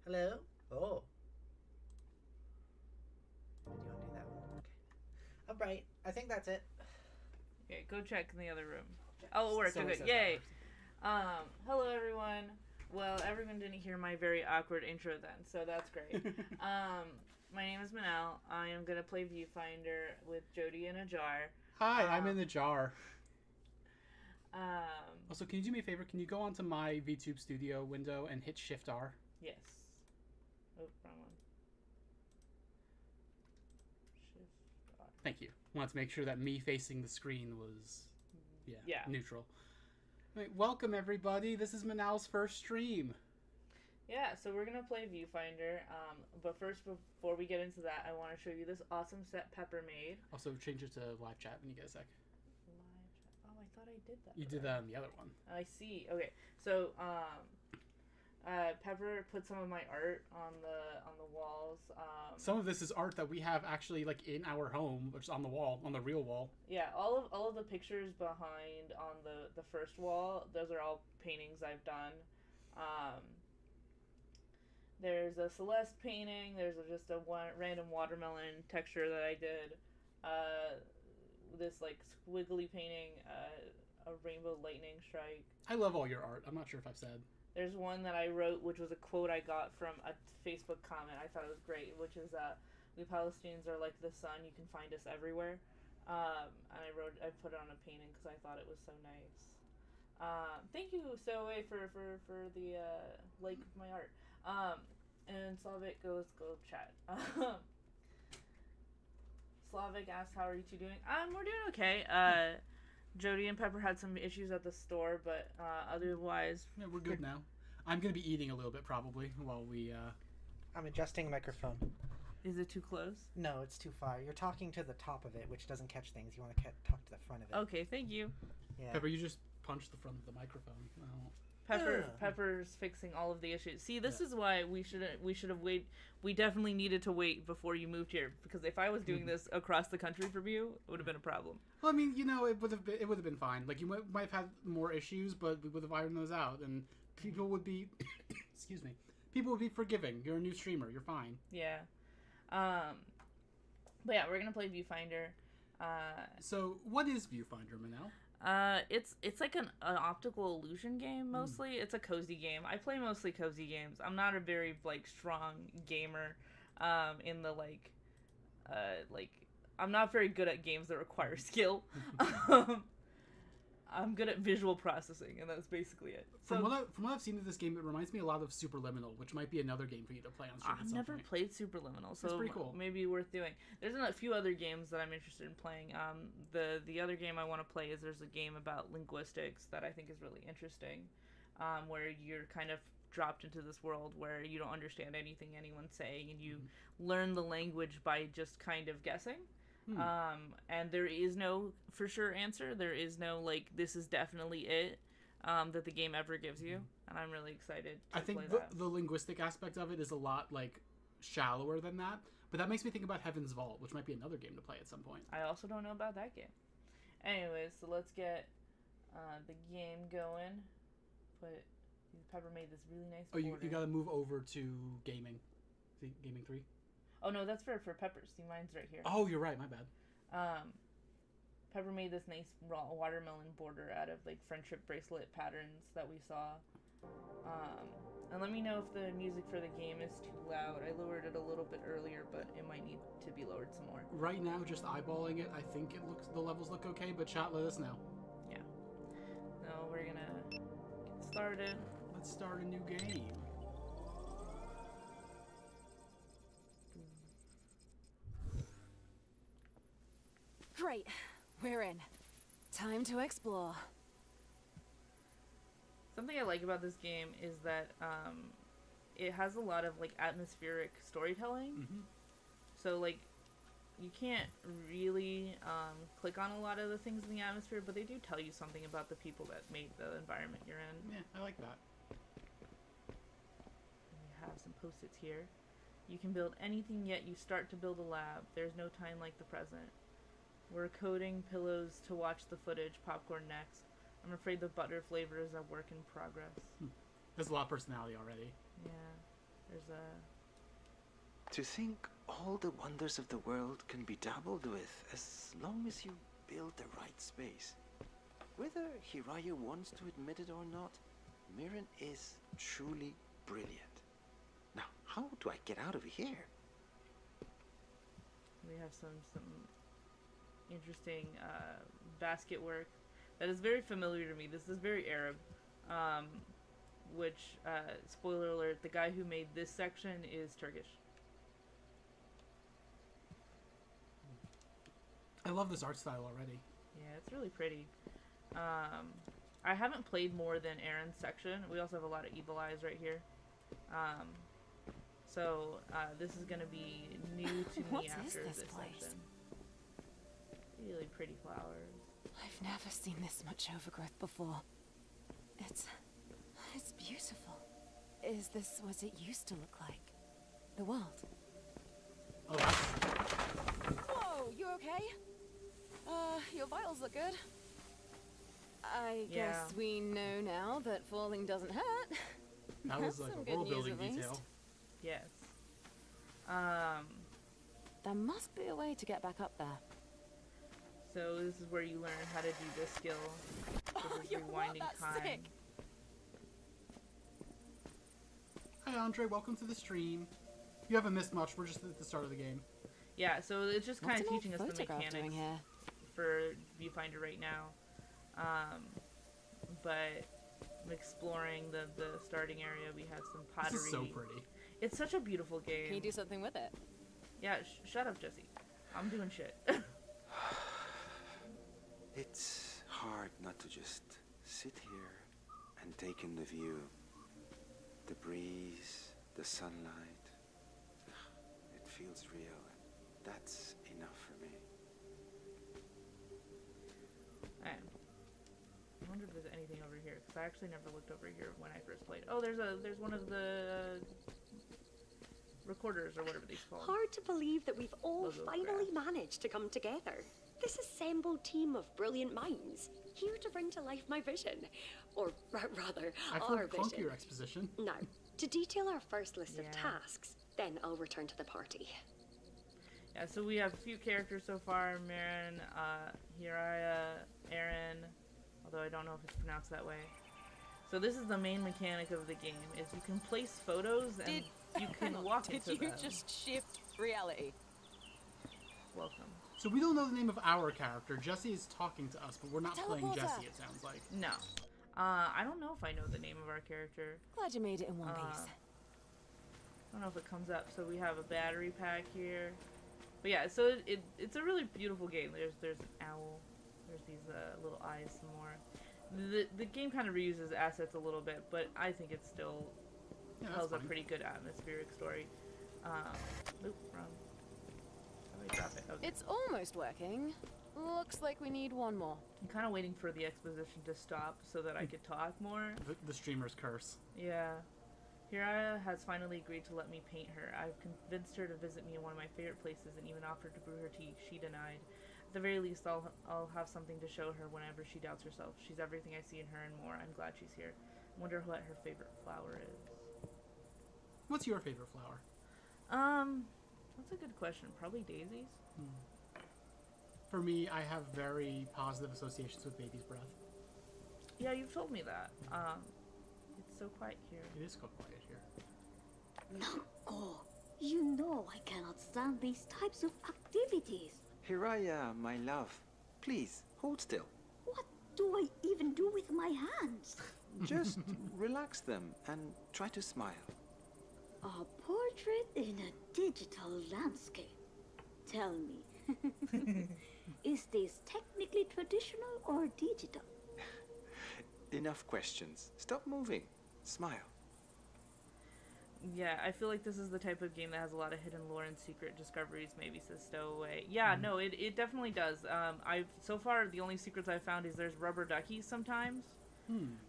Hello? Oh. Do you want to do that one? Okay. All right. I think that's it. Okay, go check in the other room. Oh, it worked. Someone Okay, says yay. that Hello everyone. Well, everyone didn't hear my very awkward intro then, so that's great. My name is Minal. I am gonna play Viewfinder with Jodi in a jar. Hi, I'm in the jar. Um, Also, can you do me a favor? Can you go onto my VTube Studio window and hit Shift R? yes. Oh, wrong one. Shift R. Thank you. Want to make sure that me facing the screen was, Yeah. neutral. Right, welcome everybody. This is Manal's first stream. Yeah, so we're gonna play Viewfinder. But first, before we get into that, I want to show you this awesome set Pepper made. Also, change it to live chat when you get a sec. Live chat. Oh, I thought I did that. You did that on the other one. I see. Okay, so Pepper put some of my art on the walls. Some of this is art that we have actually like in our home, which is on the wall, on the real wall. Yeah, all of the pictures behind on the first wall, those are all paintings I've done. There's a Celeste painting. There's just a random watermelon texture that I did. This like squiggly painting, a rainbow lightning strike. I love all your art. I'm not sure if I've said. There's one that I wrote, which was a quote I got from a Facebook comment. I thought it was great, which is, "We Palestinians are like the sun. You can find us everywhere." And I put it on a painting because I thought it was so nice. Thank you, Zoe, for the like of my art. And Slavic goes, go chat. Slavic asked, how are you two doing? We're doing okay. Jodi and Pepper had some issues at the store, but otherwise... Yeah, we're good now. I'm going to be eating a little bit probably while we... I'm adjusting a microphone. Is it too close? No, it's too far. You're talking to the top of it, which doesn't catch things. You want to talk to the front of it. Okay, thank you. Yeah. Pepper, you just punched the front of the microphone. Oh. Pepper's fixing all of the issues. See, this is why we should have waited. We definitely needed to wait before you moved here, because if I was doing this across the country from you, it would have been a problem. Well, I mean, it would have been fine. Like you might have had more issues, but we would have ironed those out, and people would be, excuse me, people would be forgiving. You're a new streamer. You're fine. Yeah. But yeah, we're gonna play Viewfinder. So, what is Viewfinder, Minal? It's like an optical illusion game mostly. It's a cozy game. I play mostly cozy games. I'm not a very like strong gamer. In the like I'm not very good at games that require skill. I'm good at visual processing, and that's basically it. From what I've seen of this game, it reminds me a lot of Superliminal, which might be another game for you to play on stream. I've never played Superliminal, so it's pretty cool. Maybe worth doing. There's a few other games that I'm interested in playing. The other game I want to play is there's a game about linguistics that I think is really interesting, where you're kind of dropped into this world where you don't understand anything anyone's saying, and you learn the language by just kind of guessing. And there is no for sure answer. There is no like this is definitely it that the game ever gives you, and I'm really excited to I think the linguistic aspect of it is a lot like shallower than that, but that makes me think about Heaven's Vault, which might be another game to play at some point. I also don't know about that game. Anyways, so let's get the game going. Pepper made this really nice border. You gotta move over to gaming. See, gaming 3. Oh no, that's for Pepper. See, mine's right here. Oh, you're right. My bad. Pepper made this nice raw watermelon border out of like friendship bracelet patterns that we saw. And let me know if the music for the game is too loud. I lowered it a little bit earlier, but it might need to be lowered some more. Right now, just eyeballing it, I think the levels look okay. But chat, let us know. Yeah. No, we're gonna get started. Let's start a new game. Great. We're in. Time to explore. Something I like about this game is that it has a lot of like atmospheric storytelling. Mm-hmm. So like you can't really click on a lot of the things in the atmosphere, but they do tell you something about the people that made the environment you're in. Yeah, I like that. We have some post-its here. You can build anything, yet you start to build a lab. There's no time like the present. We're coding pillows to watch the footage, popcorn next. I'm afraid the butter flavor is a work in progress. There's a lot of personality already. Yeah. There's a... To think all the wonders of the world can be dabbled with as long as you build the right space. Whether Hiraya wants to admit it or not, Mirren is truly brilliant. Now, how do I get out of here? We have some interesting basket work that is very familiar to me. This is very Arab, which, spoiler alert, the guy who made this section is Turkish. I love this art style already. Yeah, it's really pretty. I haven't played more than Aaron's section. We also have a lot of Evil Eyes right here. So this is going to be new to me after this section. Really pretty flowers. I've never seen this much overgrowth before. It's beautiful. Is this what it used to look like? The world? Oh, that's... Whoa, you okay? Your vitals look good. I Yeah. guess we know now that falling doesn't hurt. That was like Some a good world news, building at least. detail. Yes. There must be a way to get back up there. So this is where you learn how to do this skill. This is you're rewinding that's time. sick. Hi Andre, welcome to the stream. You haven't missed much, we're just at the start of the game. Yeah, so it's just kind What's of an old teaching us the photograph doing mechanics here? for Viewfinder right now. But exploring the starting area, we have some pottery. This is so pretty. It's such a beautiful game. Can you do something with it? Yeah, shut up, Jesse. I'm doing shit. It's hard not to just sit here and take in the view. The breeze, the sunlight. It feels real, and that's enough for me. Alright. I wonder if there's anything over here, because I actually never looked over here when I first played. Oh, there's one of the recorders or whatever these called. Hard to believe that we've all Logo finally graph. managed to come together. This assembled team of brilliant minds, here to bring to life my vision. Or rather, I've our heard vision. clunkier exposition. Now, to detail our first list of Yeah. tasks, then I'll return to the party. Yeah, so we have a few characters so far. Mirren, Hiraya, Aaron, although I don't know if it's pronounced that way. So this is the main mechanic of the game, is you can place photos and you can walk Did into you them. just shift reality? Welcome. So we don't know the name of our character. Jesse is talking to us, but we're not playing Teleporter. Jesse, it sounds like. No. I don't know if I know the name of our character. Glad you made it in one piece. I don't know if it comes up. So we have a battery pack here. But yeah, so it's a really beautiful game. There's an owl. There's these little eyes some more. The game kind of reuses assets a little bit, but I think it still tells a pretty good atmospheric story. Oop, wrong. How do I drop it? Okay. It's almost working. Looks like we need one more. I'm kind of waiting for the exposition to stop so that I could talk more. The streamer's curse. Yeah. Hiraya has finally agreed to let me paint her. I've convinced her to visit me in one of my favorite places and even offered to brew her tea. She denied. At the very least, I'll have something to show her whenever she doubts herself. She's everything I see in her and more. I'm glad she's here. I wonder what her favorite flower is. What's your favorite flower? That's a good question. Probably daisies. For me, I have very positive associations with baby's breath. Yeah, you've told me that. It's so quiet here. It is so quiet here. Oh, you know I cannot stand these types of activities. Hiraya, my love, please, hold still. What do I even do with my hands? Just relax them and try to smile. A portrait in a digital landscape. Tell me, is this technically traditional or digital? Enough questions. Stop moving. Smile. Yeah, I feel like this is the type of game that has a lot of hidden lore and secret discoveries, maybe says Stowaway. Yeah, no, it definitely does. So far, the only secrets I've found is there's rubber duckies sometimes.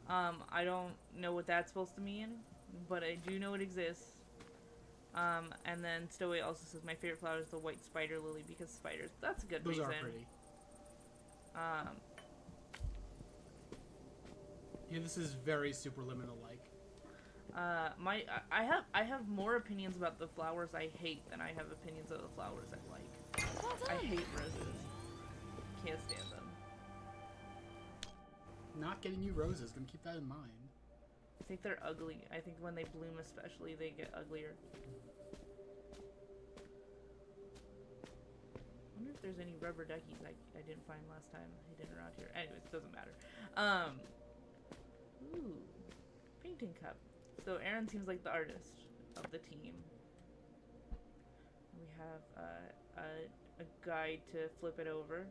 I don't know what that's supposed to mean, but I do know it exists. And then Stowaway also says my favorite flower is the white spider lily because spiders. That's a good Those reason. are pretty. Yeah, this is very Superliminal-like. I have more opinions about the flowers I hate than I have opinions of the flowers I like. I hate roses. Can't stand them. Not getting you roses. Gonna keep that in mind. I think they're ugly. I think when they bloom especially, they get uglier. I wonder if there's any rubber duckies I didn't find last time. Hidden around here. Anyways, doesn't matter. Ooh. Painting cup. So Aaron seems like the artist of the team. We have a guide to flip it over.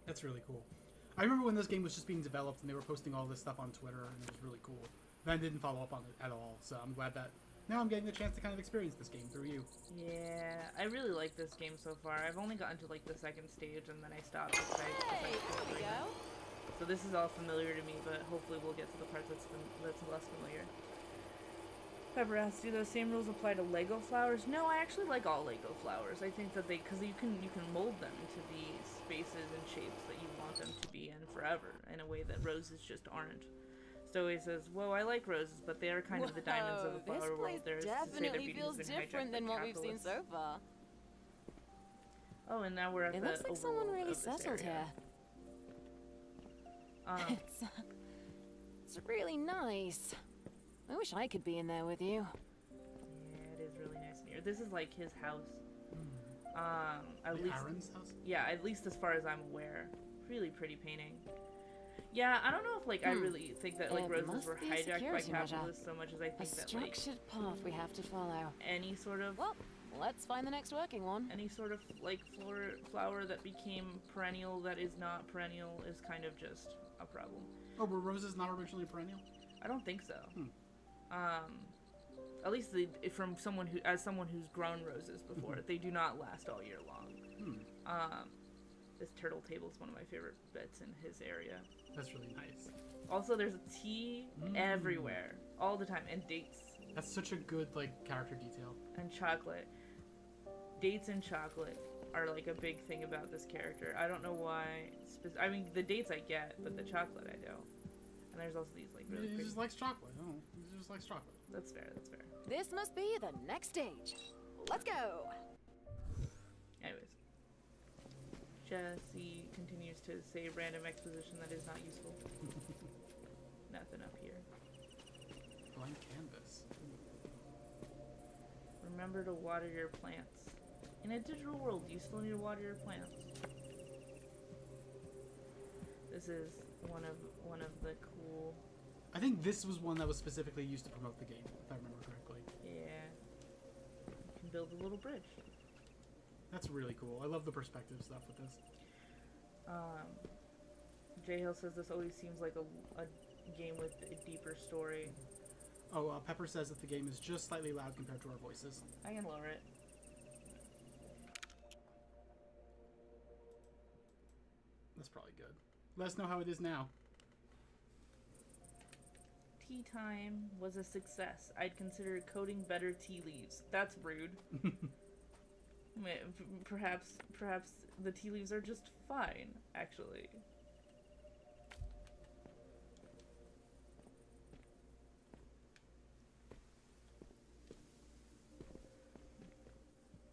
That's really cool. I remember when this game was just being developed and they were posting all this stuff on Twitter, and it was really cool. And I didn't follow up on it at all, so I'm glad that now I'm getting the chance to kind of experience this game through you. Yeah, I really like this game so far. I've only gotten to like the second stage and then I stopped. Hey, there we go. So this is all familiar to me, but hopefully we'll get to the part that's less familiar. Pepper asks, do those same rules apply to Lego flowers? No, I actually like all Lego flowers. I think that because you can mold them into the spaces and shapes that you want them to be in forever, in a way that roses just aren't. Stowe says, whoa, I like roses, but they are kind of the diamonds of the flower world. This place definitely feels different than what we've seen so far. Oh, and now we're at it the looks like someone really settled here. It's really nice. I wish I could be in there with you. Yeah, it is really nice in here. This is like his house. At Like least Aaron's house? Yeah, at least as far as I'm aware. Really pretty painting. Yeah, I don't know if like I really think that like roses were hijacked by capitalists so much as I think that like structured path we have to follow. Any sort of let's find the next working one. Any sort of like flower that became perennial that is not perennial is kind of just a problem. Oh, were roses not originally perennial? I don't think so. At least from someone who's grown roses before, they do not last all year long. This turtle table is one of my favorite bits in his area. That's really nice. Also, there's a tea everywhere, all the time, and dates. That's such a good like character detail. And chocolate. Dates and chocolate are like a big thing about this character. I don't know why. I mean, the dates I get, but the chocolate I don't. And there's also these like really. He just likes chocolate. Oh, he just likes chocolate. That's fair. That's fair. This must be the next stage. Let's go. Anyways, Jesse continues to say random exposition that is not useful. Nothing up here. Blank canvas. Remember to water your plants. In a digital world, you still need to water your plants. This is one of the cool. I think this was one that was specifically used to promote the game, if I remember correctly. Yeah. You can build a little bridge. That's really cool. I love the perspective stuff with this. J Hill says this always seems like a game with a deeper story. Oh, Pepper says that the game is just slightly loud compared to our voices. I can lower it. That's probably good. Let us know how it is now. Tea time was a success. I'd consider coding better tea leaves. That's rude. Perhaps the tea leaves are just fine, actually.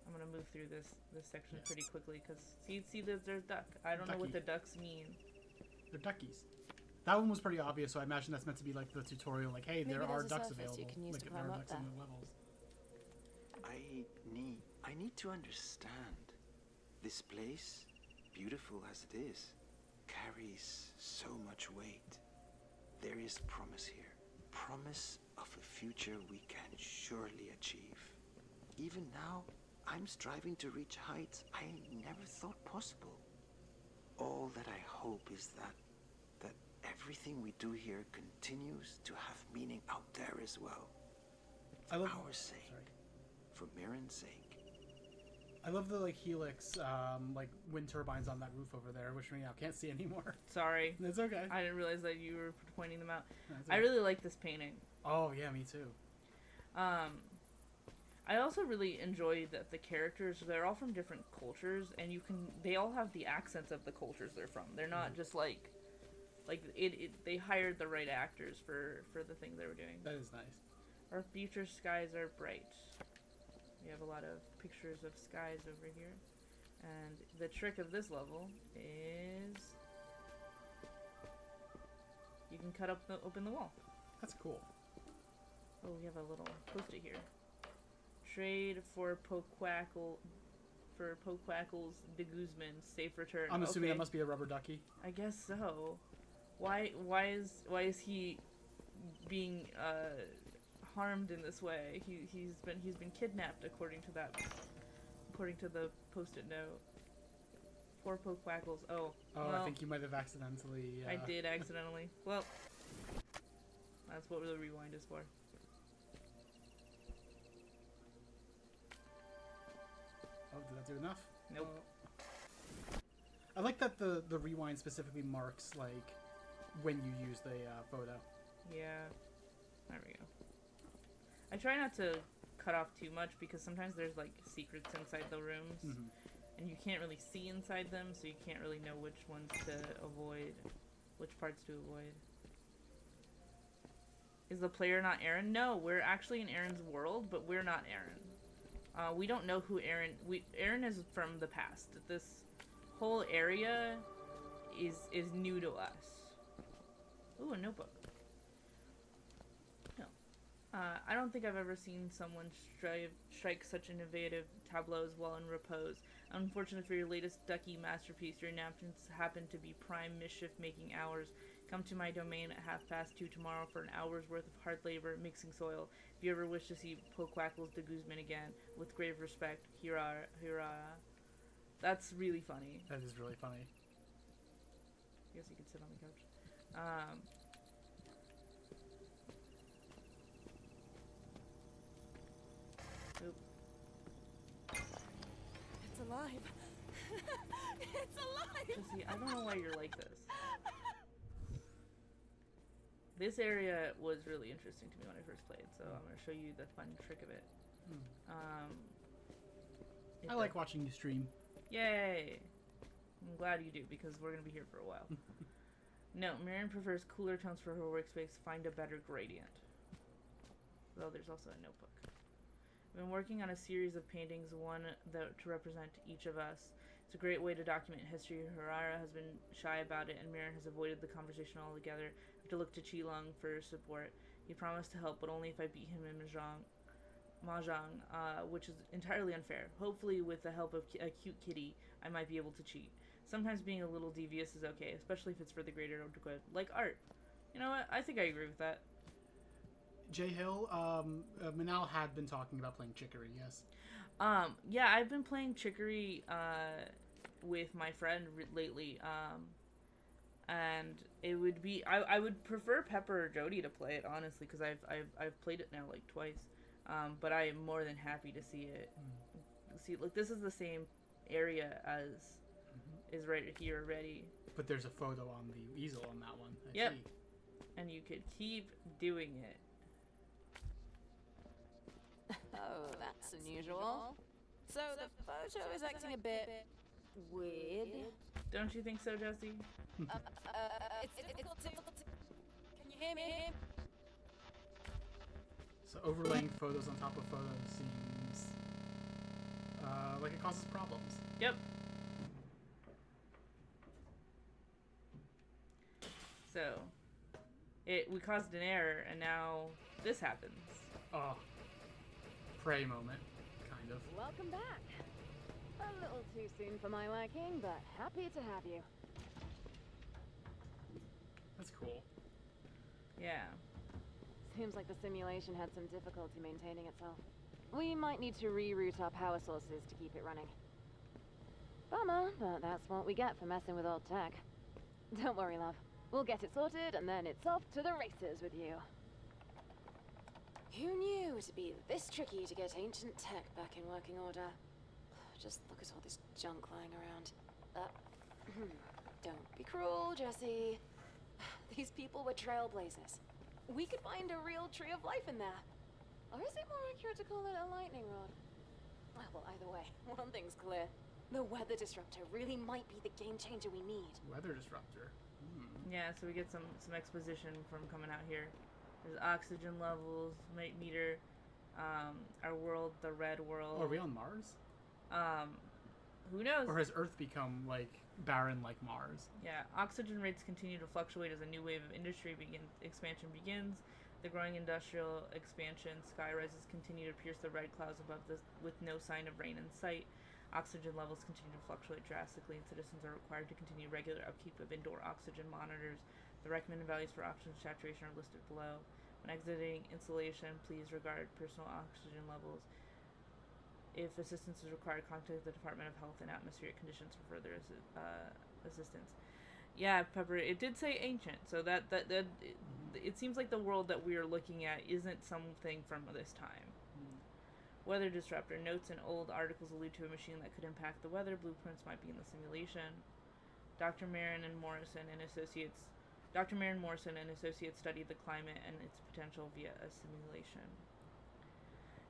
I'm gonna move through this section pretty quickly because see there's duck. I don't know what the ducks mean. They're duckies. That one was pretty obvious, so I imagine that's meant to be like the tutorial, like, hey, there are ducks available. You can use like to there are climb ducks up in there. the levels. I need to understand. This place, beautiful as it is, carries so much weight. There is promise here. Promise of a future we can surely achieve. Even now, I'm striving to reach heights I never thought possible. All that I hope is that everything we do here continues to have meaning out there as well. For our sake. For Mirren's sake. I love the like helix, like wind turbines on that roof over there, which we now can't see anymore. Sorry. It's okay. I didn't realize that you were pointing them out. Okay. I really like this painting. Oh yeah, me too. I also really enjoy that the characters, they're all from different cultures, and they all have the accents of the cultures they're from. They're not just like Like they hired the right actors for the thing they were doing. That is nice. Our future skies are bright. We have a lot of pictures of skies over here. And the trick of this level is you can cut open the wall. That's cool. Oh, we have a little post-it here. Trade for Poquackle's de Guzman's safe return. I'm assuming okay. that must be a rubber ducky. I guess so. Why is he being harmed in this way? He's been kidnapped according to the post-it note. Poor Poquackles. Oh, well, I think you might have accidentally. I did accidentally. Well, that's what the rewind is for. Oh, did that do enough? Nope. I like that the rewind specifically marks like when you use the photo. Yeah. There we go. I try not to cut off too much because sometimes there's like secrets inside the rooms. Mm-hmm. And you can't really see inside them, so you can't really know which ones to avoid, which parts to avoid. Is the player not Aaron? No, we're actually in Aaron's world, but we're not Aaron. We don't know who Aaron... Aaron is from the past. This whole area is new to us. Ooh, a notebook. No. I don't think I've ever seen someone strike such innovative tableaus while in repose. Unfortunately for your latest ducky masterpiece, your napkins happen to be prime mischief-making hours. Come to my domain at 2:30 tomorrow for an hour's worth of hard labor mixing soil. If you ever wish to see Poquackles de Guzman again, with grave respect, Ara Ara. That's really funny. That is really funny. I guess you could sit on the couch. Oop. It's alive. It's alive. Jesse, I don't know why you're like this. This area was really interesting to me when I first played, so I'm going to show you the fun trick of it. I like watching you stream. Yay! I'm glad you do, because we're going to be here for a while. No, Marion prefers cooler tones for her workspace. Find a better gradient. Though there's also a notebook. I've been working on a series of paintings, one to represent each of us. It's a great way to document history. Ara has been shy about it, and Mirren has avoided the conversation altogether. I have to look to Qilong for support. He promised to help, but only if I beat him in Mahjong, which is entirely unfair. Hopefully, with the help of a cute kitty, I might be able to cheat. Sometimes being a little devious is okay, especially if it's for the greater good, like art. You know what? I think I agree with that. Jay Hill, Minal had been talking about playing Chicory, yes? Yeah, I've been playing Chicory with my friend lately, and it would be I would prefer Pepper or Jodi to play it, honestly, because I've played it now like twice, but I am more than happy to see it. See, look, this is the same area as is right here already. But there's a photo on the easel on that one. I see. And you could keep doing it. Oh, that's unusual. So the photo is acting a bit weird. Don't you think so, Jesse? It's difficult to... Can you hear me? So overlaying photos on top of photos seems like it causes problems. Yep. So, we caused an error, and now this happens. Oh. Prey moment, kind of. Welcome back. A little too soon for my liking, but happy to have you. That's cool. Yeah. Seems like the simulation had some difficulty maintaining itself. We might need to reroute our power sources to keep it running. Bummer, but that's what we get for messing with old tech. Don't worry, love. We'll get it sorted, and then it's off to the races with you. Who knew it'd be this tricky to get ancient tech back in working order? Just look at all this junk lying around. Don't be cruel, Jesse. These people were trailblazers. We could find a real tree of life in there. Or is it more accurate to call it a lightning rod? Well, either way, one thing's clear. The weather disruptor really might be the game changer we need. Weather disruptor. Yeah, so we get some exposition from coming out here. There's oxygen levels, meter, our world, the red world. Oh, are we on Mars? Who knows? Or has Earth become, like, barren like Mars? Yeah, oxygen rates continue to fluctuate as a new wave of industry expansion begins. The growing industrial expansion, sky rises continue to pierce the red clouds above this with no sign of rain in sight. Oxygen levels continue to fluctuate drastically, and citizens are required to continue regular upkeep of indoor oxygen monitors. The recommended values for oxygen saturation are listed below. When exiting installation, please regard personal oxygen levels. If assistance is required, contact the Department of Health and Atmospheric Conditions for further assistance. Yeah, Pepper, it did say ancient, so that it seems like the world that we are looking at isn't something from this time. Weather disruptor. Notes and old articles allude to a machine that could impact the weather. Blueprints might be in the simulation. Dr. Marin and Morrison and Associates studied the climate and its potential via a simulation.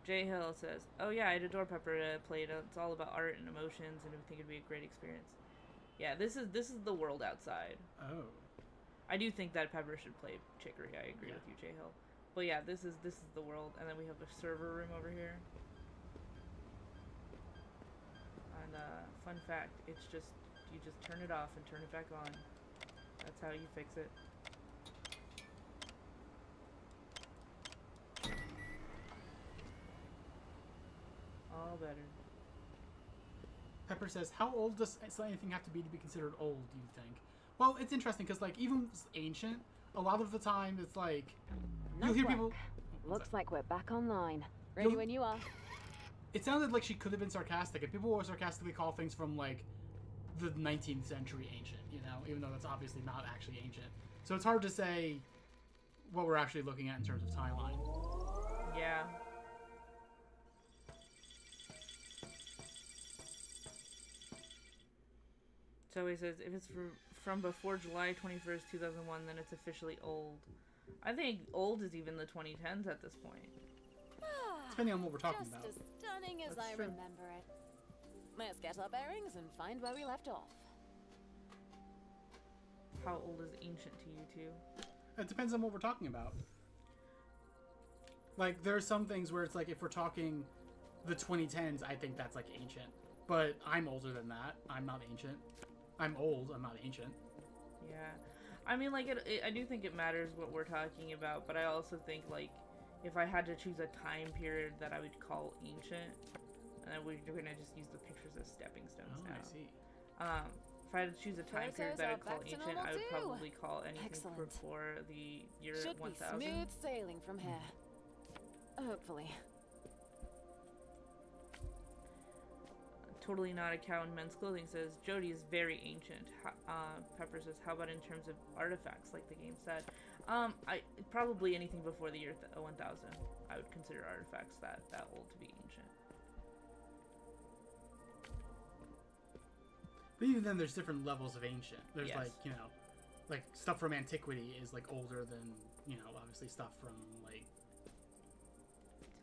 Jay Hill says, "Oh yeah, I'd adore Pepper to play it. It's all about art and emotions, and I think it'd be a great experience." Yeah, this is the world outside. Oh. I do think that Pepper should play Chicory. I agree with you, Jay Hill. But yeah, this is the world, and then we have the server room over here. And fun fact, it's just you just turn it off and turn it back on. That's how you fix it. All better. Pepper says, how old does anything have to be considered old, do you think? Well, it's interesting, because, like, even ancient, a lot of the time, it's like, you'll hear people... Looks like we're back online. Ready when you are. It sounded like she could have been sarcastic, and people will sarcastically call things from, like, the 19th century ancient, you know, even though that's obviously not actually ancient. So it's hard to say what we're actually looking at in terms of timeline. Yeah. So he says, if it's from before July 21st, 2001, then it's officially old. I think old is even the 2010s at this point. Depending on what we're talking Just about. as stunning as That's I true. remember it. Let's get our bearings and find where we left off. How old is ancient to you two? It depends on what we're talking about. Like, there are some things where it's like, if we're talking the 2010s, I think that's, like, ancient. But I'm older than that. I'm not ancient. I'm old. I'm not ancient. Yeah. I mean, like, I do think it matters what we're talking about, but I also think, like, if I had to choose a time period that I would call ancient, and we're going to just use the pictures as stepping stones now. I see. If I had to choose a time period that I'd call ancient, I would probably call anything Excellent. before the year Should 1000. be smooth sailing from here. Hopefully. Totally Not a Cow in Men's Clothing says, Jodi is very ancient. Pepper says, how about in terms of artifacts, like the game said? Probably anything before the year 1000. I would consider artifacts that old to be ancient. But even then, there's different levels of ancient. There's, Yes. like, you know, like, stuff from antiquity is, like, older than, you know, obviously stuff from, like,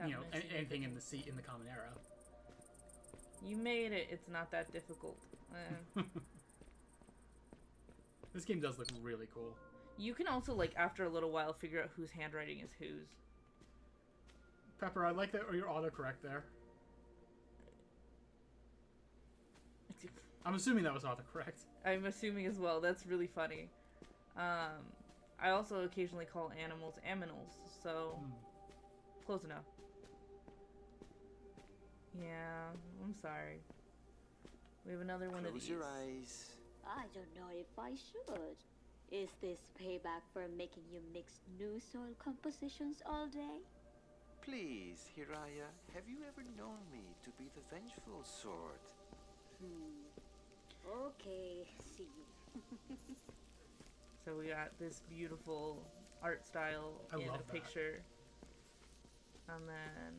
you know, anything in the Common Era. You made it. It's not that difficult. This game does look really cool. You can also, like, after a little while, figure out whose handwriting is whose. Pepper, I like that your autocorrect there. I'm assuming that was autocorrect. I'm assuming as well. That's really funny. I also occasionally call animals aminals, so close enough. Yeah, I'm sorry. We have another one of these. Close your eyes. I don't know if I should. Is this payback for making you mix new soil compositions all day? Please, Hiraya, have you ever known me to be the vengeful sort? Okay, see you. So we got this beautiful art style I in love a that. picture. And then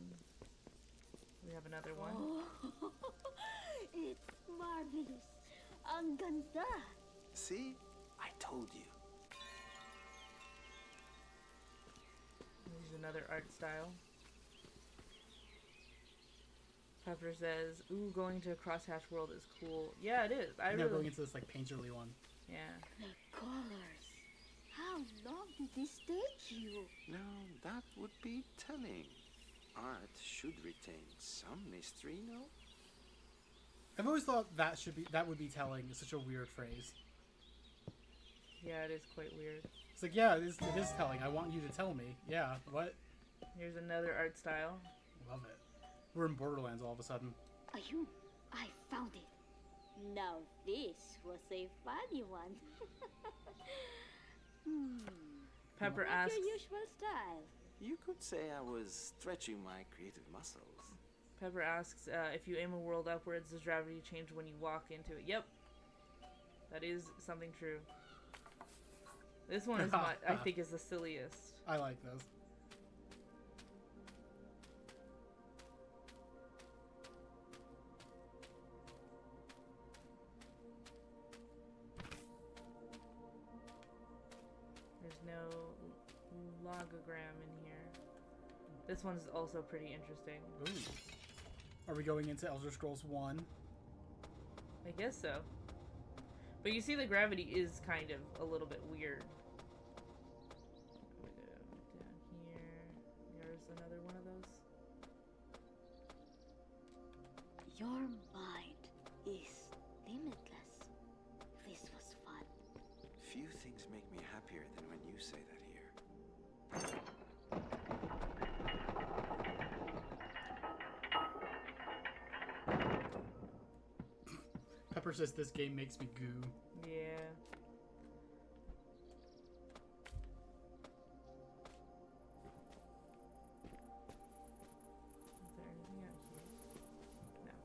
we have another one. Oh, it's marvelous. Ang ganda. See? I told you. There's another art style. Pepper says, ooh, going to a crosshatch world is cool. Yeah, it is. I Now really... going into this, like, painterly one. Yeah. The colors. How long did this take you? Now, that would be telling. Art should retain some mystery, no? I've always thought that would be telling is such a weird phrase. Yeah, it is quite weird. It's like, yeah, it is telling. I want you to tell me. Yeah, what? Here's another art style. Love it. We're in Borderlands all of a sudden. Ayun, I found it. Now this was a funny one. Pepper Not asks. your usual style. You could say I was stretching my creative muscles. Pepper asks if you aim a world upwards, does gravity change when you walk into it? Yep, that is something true. This one is I think is the silliest. I like those. There's no logogram in here. This one's also pretty interesting. Ooh. Are we going into Elder Scrolls 1? I guess so. But you see the gravity is kind of a little bit weird. Down here. There's another one of those. Your mind is limitless. This was fun. Few things make me happier than when you say that here. Pepper says this game makes me goo. Yeah. Is there anything else here?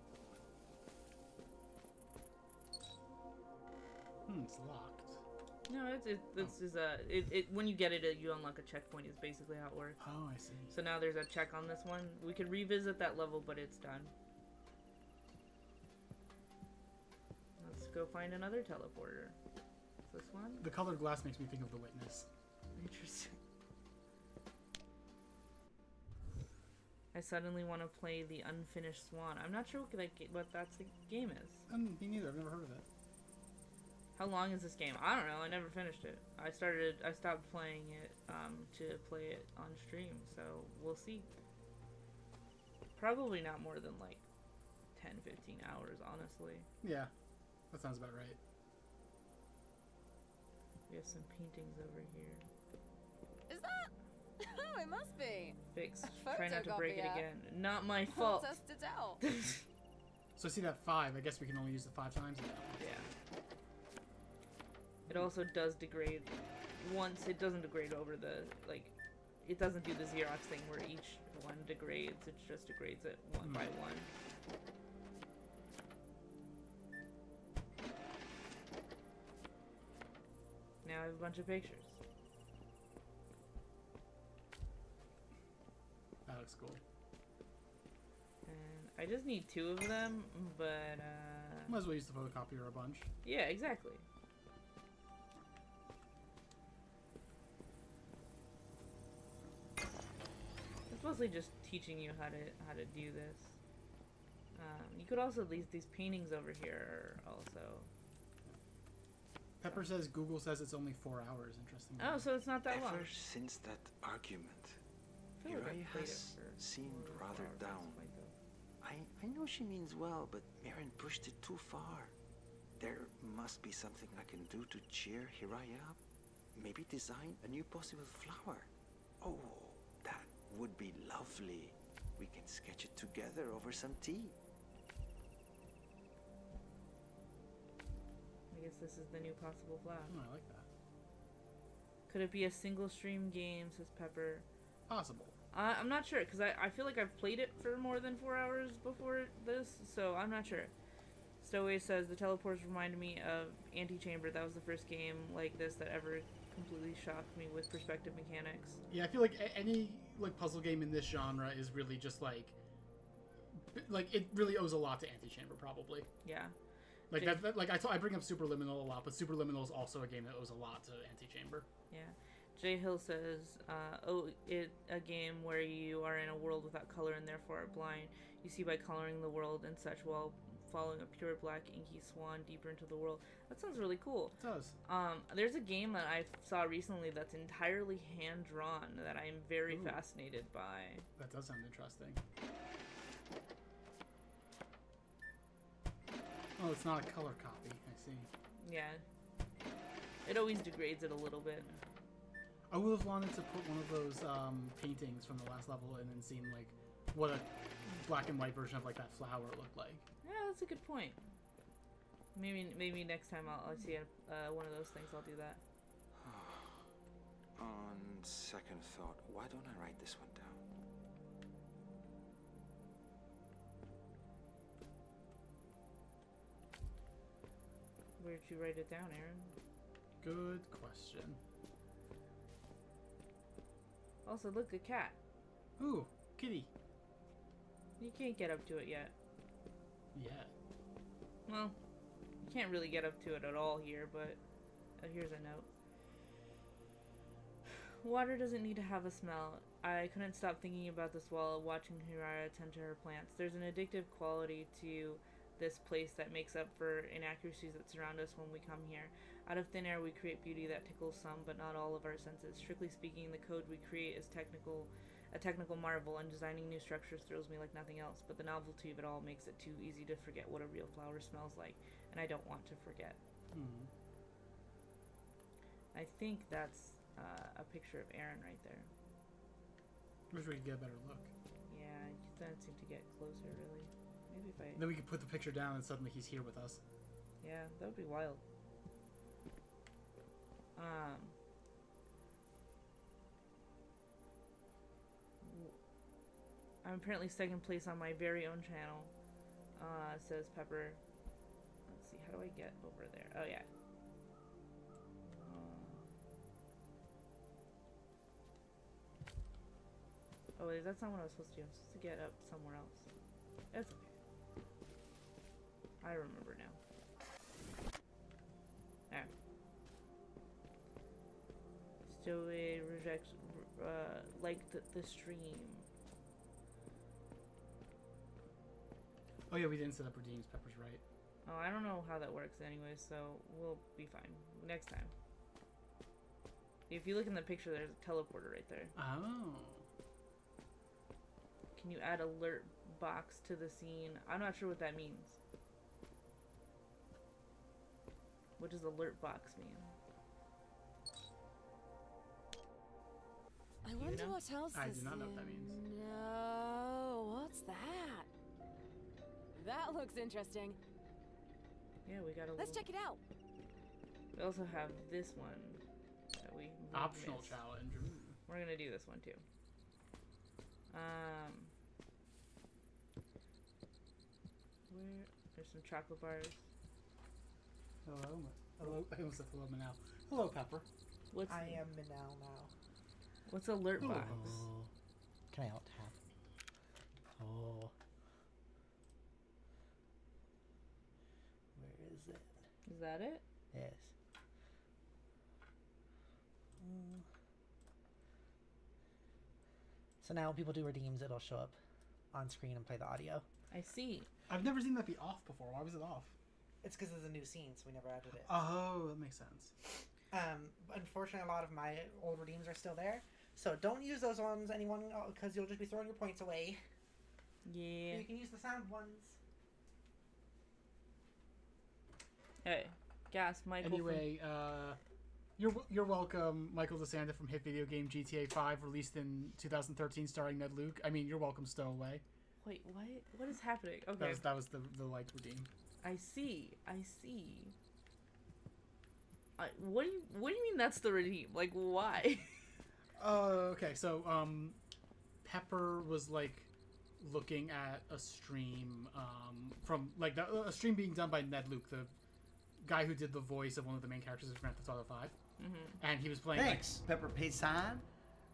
No. It's locked. No, it's just when you get it, you unlock a checkpoint. Is basically how it works. Oh, I see. So now there's a check on this one. We could revisit that level, but it's done. Let's go find another teleporter. Is this one? The colored glass makes me think of The Witness. Interesting. I suddenly want to play the Unfinished Swan. I'm not sure what that game is. Me neither. I've never heard of it. How long is this game? I don't know. I never finished it. I stopped playing it to play it on stream, so we'll see. Probably not more than like 10, 15 hours, honestly. Yeah, that sounds about right. We have some paintings over here. Is that? Oh, it must be. Fix. A Try not to break it photocopier. again. Not my fault. Test it out. So see that 5, I guess we can only use it 5 times? Yeah. It also does degrade once. It doesn't degrade over the, it doesn't do the Xerox thing where each one degrades. It just degrades it one by one. Now I have a bunch of pictures. That looks cool. And I just need 2 of them, but, Might as well use the photocopier a bunch. yeah, exactly. It's mostly just teaching you how to do this. You could also these paintings over here are also. Pepper says Google says it's only 4 hours. Interesting. Oh, so it's not that long. Ever since that argument, I feel like Hiraya I've played it has for seemed more rather hours, down. like that. I know she means well, but Mirren pushed it too far. There must be something I can do to cheer Hiraya up. Maybe design a new possible flower. Oh, that would be lovely. We can sketch it together over some tea. I guess this is the new possible flower. Oh, I like that. Could it be a single stream game, says Pepper. Possible. I'm not sure, because I feel like I've played it for more than 4 hours before this, so I'm not sure. Stowaway says, the teleporters reminded me of Antichamber. That was the first game like this that ever completely shocked me with perspective mechanics. Yeah, I feel like any puzzle game in this genre is really just like it really owes a lot to Antichamber, probably. Yeah. I bring up Superliminal a lot, but Superliminal is also a game that owes a lot to Antichamber. Yeah. Jay Hill says, a game where you are in a world without color and therefore are blind. You see by coloring the world and such, while following a pure black inky swan deeper into the world. That sounds really cool. It does. There's a game that I saw recently that's entirely hand-drawn that I'm very fascinated by. That does sound interesting. Oh, it's not a color copy. I see. Yeah. It always degrades it a little bit. I would have wanted to put one of those paintings from the last level and then seen like what a black and white version of like that flower looked like. Yeah, that's a good point. Maybe next time I'll see one of those things. I'll do that. On second thought, why don't I write this one down? Where'd you write it down, Aaron? Good question. Also, look, a cat. Ooh, kitty. You can't get up to it yet. Yeah. Well, you can't really get up to it at all here, but here's a note. Water doesn't need to have a smell. I couldn't stop thinking about this while watching Hiraya tend to her plants. There's an addictive quality to this place that makes up for inaccuracies that surround us when we come here. Out of thin air, we create beauty that tickles some, but not all of our senses. Strictly speaking, the code we create is a technical marvel, and designing new structures thrills me like nothing else, but the novelty of it all makes it too easy to forget what a real flower smells like, and I don't want to forget. I think that's a picture of Aaron right there. Wish we could get a better look. Yeah, you don't seem to get closer, really. Maybe if I... Then we could put the picture down and suddenly he's here with us. Yeah, that would be wild. I'm apparently second place on my very own channel, says Pepper. Let's see, how do I get over there? Oh, yeah. Oh, wait, that's not what I was supposed to do. I'm supposed to get up somewhere else. That's okay. I remember now. Alright. Stowaway rejects, like the stream. Oh yeah, we didn't set up redeems. Pepper's right. Oh, I don't know how that works anyway, so we'll be fine. Next time. If you look in the picture, there's a teleporter right there. Oh. Can you add alert box to the scene? I'm not sure what that means. What does alert box mean? I wonder what else I this do not know what that means. No, what's that? That looks interesting. Yeah, we got a Let's little... check it out. We also have this one that we Optional missed. challenge. We're gonna do this one too. There's some chocolate bars. Hello. Hello. I almost said hello, Minal. Hello, Pepper. What's I am Minal now. what's alert box? Can I out tap? Oh. Where is it? Is that it? Yes. So now when people do redeems, it'll show up on screen and play the audio. I see. I've never seen that be off before. Why was it off? It's because it's a new scene, so we never added it. Oh, that makes sense. Unfortunately, a lot of my old redeems are still there. So don't use those ones, anyone, because you'll just be throwing your points away. Yeah. You can use the sound ones. Hey, gas, Michael. Anyway, you're welcome, Michael DeSanta from hit video game GTA 5, released in 2013, starring Ned Luke. I mean, you're welcome, Stowaway. Wait, what? What is happening? Okay. That was the like redeem. I see. What do you mean that's the redeem? Like, why? Okay, so Pepper was like looking at a stream from like a stream being done by Ned Luke, the guy who did the voice of one of the main characters of Grand Theft Auto 5. And he was playing. Thanks, Pepper Paysan.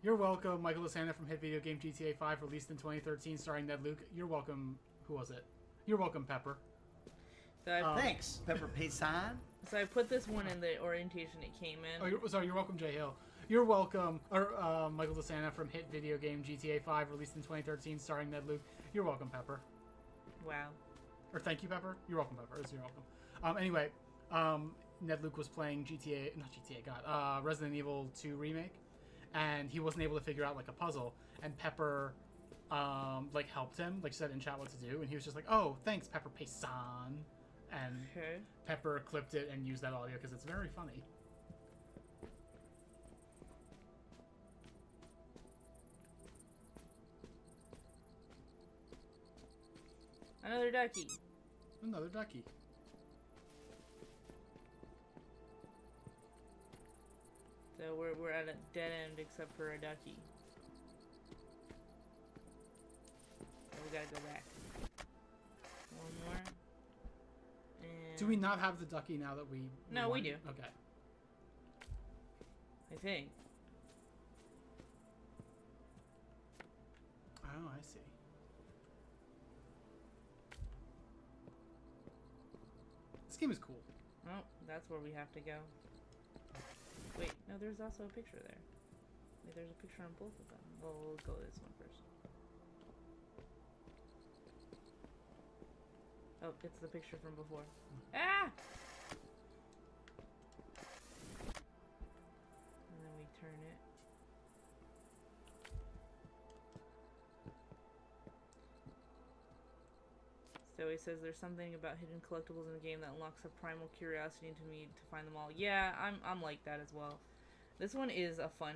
You're welcome, Michael DeSanta from hit video game GTA 5, released in 2013, starring Ned Luke. You're welcome. Who was it? You're welcome, Pepper. So Thanks, Pepper Paysan. So I put this one in the orientation it came in. Oh, you're welcome, Jay Hill. You're welcome, Michael DeSanta from hit video game GTA 5, released in 2013, starring Ned Luke. You're welcome, Pepper. Wow. Or thank you, Pepper. You're welcome, Pepper. You're welcome. Anyway, Ned Luke was playing Resident Evil 2 remake, and he wasn't able to figure out like a puzzle, and Pepper like helped him, like said in chat what to do, and he was just like, "Oh, thanks, Pepper Paysan," and Pepper clipped it and used that audio because it's very funny. Another ducky. Another ducky. So we're at a dead end except for a ducky. So we gotta go back. One more. And Do we not have the ducky now that we? No, we do. Okay. I think. Oh, I see. This game is cool. Oh, that's where we have to go. Wait, no, there's also a picture there. Wait, there's a picture on both of them. Well, we'll go this one first. Oh, it's the picture from before. Ah! And then we turn it. So he says there's something about hidden collectibles in the game that unlocks a primal curiosity into me to find them all. Yeah, I'm like that as well. This one is a fun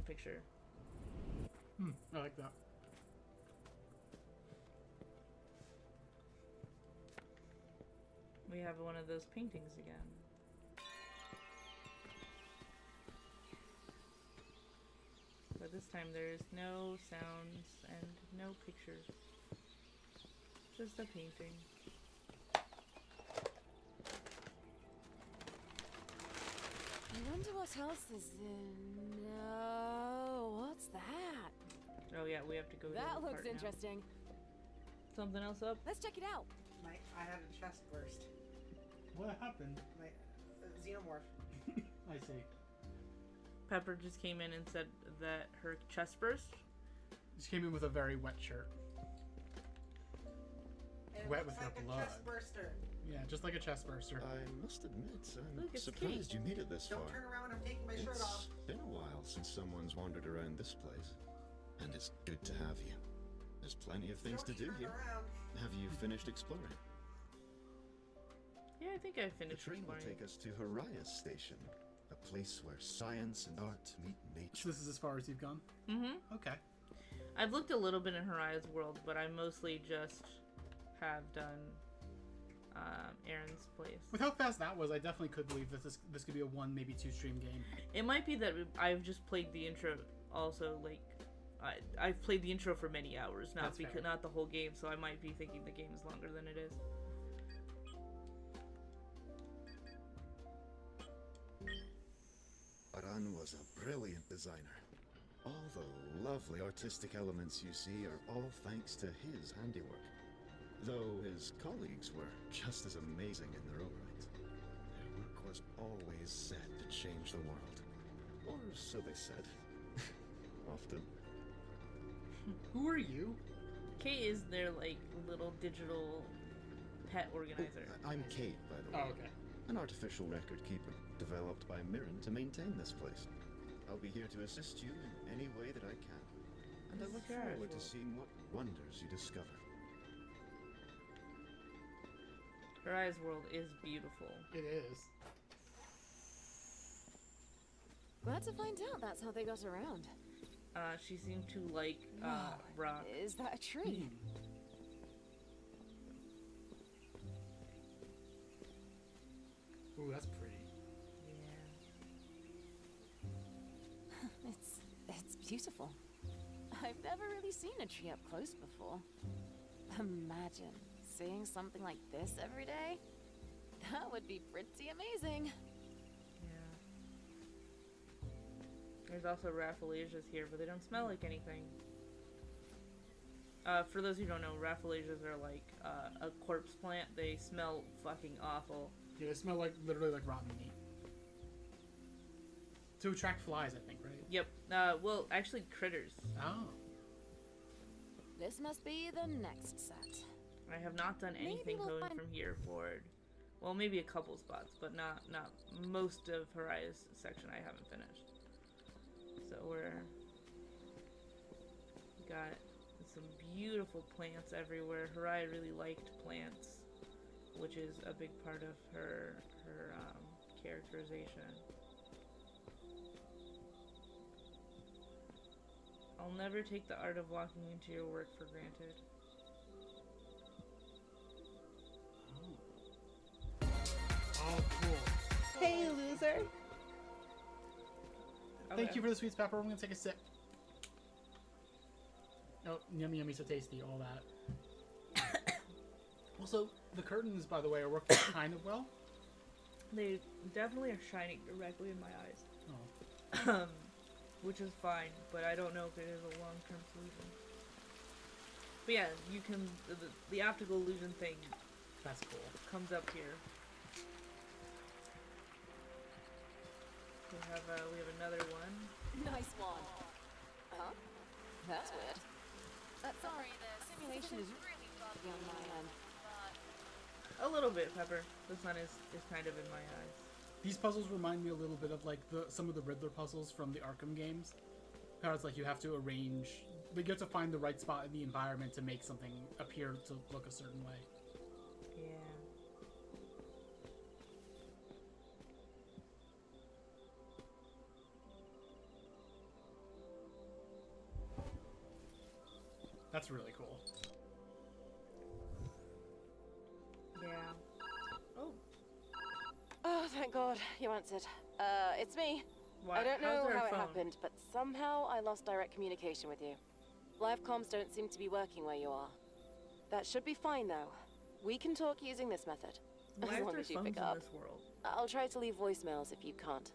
picture. I like that. We have one of those paintings again. But this time there's no sounds and no pictures. Just a painting. I wonder what else is in. No, what's that? Oh yeah, we have to go. That to the looks part interesting. Now. Something else up? Let's check it out. I had a chest burst. What happened? My xenomorph. I see. Pepper just came in and said that her chest burst. She came in with a very wet shirt. And Wet it looks with her like blood. a chest burster. Yeah, just like a chest burster. I must admit, I'm Look, it's surprised you made it this Don't far. turn around, I'm taking my shirt off. It's been a while since someone's wandered around this place, and it's good to have you. There's plenty of things to Don't do turn here. around. Have you finished exploring? Yeah, I think I The finished train will exploring. take us to Haraya's station, a place where science and art meet So nature. this is as far as you've gone? Mm-hmm. Okay. I've looked a little bit in Haraya's world, but I mostly just have done Aaron's place. With how fast that was, I definitely could believe that this could be a 1, maybe 2 stream game. It might be that I've just played the intro. Also, like I've played the intro for many hours, That's fair. not the whole game. So I might be thinking the game is longer than it is. Aran was a brilliant designer. All the lovely artistic elements you see are all thanks to his handiwork. Though his colleagues were just as amazing in their own right. Their work was always set to change the world. Or so they said. Often. Who are you? Kate is their like little digital pet organizer. I'm Kate, by the way. Oh, okay. An artificial record keeper developed by Mirren to maintain this place. I'll be here to assist you in any way that I can. And I look forward to seeing what wonders you discover. Haraya's world is beautiful. It is. Glad to find out that's how they got around. She seemed to like rock. Is that a tree? Ooh, that's pretty. Yeah. It's beautiful. I've never really seen a tree up close before. Imagine seeing something like this every day. That would be pretty amazing. Yeah. There's also rafflesias here, but they don't smell like anything. For those who don't know, rafflesias are like a corpse plant. They smell fucking awful. Yeah, they smell like literally like rotten meat. To attract flies, I think, right? Yep. Well, actually, critters. Oh. This must be the next set. I have not done anything we'll going find- from here forward. Well, maybe a couple spots, but not most of Haraya's section I haven't finished. So we got some beautiful plants everywhere. Haraya really liked plants, which is a big part of her characterization. I'll never take the art of walking into your work for granted. Oh, cool. Hey, loser. Thank you for the sweets, Pepper. I'm gonna take a sip. Oh, yummy, yummy, so tasty, all that. Also, the curtains, by the way, are working kind of well. They definitely are shining directly in my eyes. Oh. Which is fine, but I don't know if it is a long-term solution. But yeah, you can, the optical illusion thing That's cool. comes up here. We have another one. Nice one. Huh? That's weird. Sorry, the simulation is really buggy on my end. A little bit, Pepper. The sun is kind of in my eyes. These puzzles remind me a little bit of like some of the Riddler puzzles from the Arkham games. How it's like you have to arrange, but you have to find the right spot in the environment to make something appear to look a certain way. Yeah. That's really cool. Yeah. Oh. Oh, thank God, you answered. It's me. Why? I don't know How's our how it phone? happened, but somehow I lost direct communication with you. Live comms don't seem to be working where you are. That should be fine, though. We can talk using this method. Why as are long there as you phones pick in up. this world? I'll try to leave voicemails if you can't.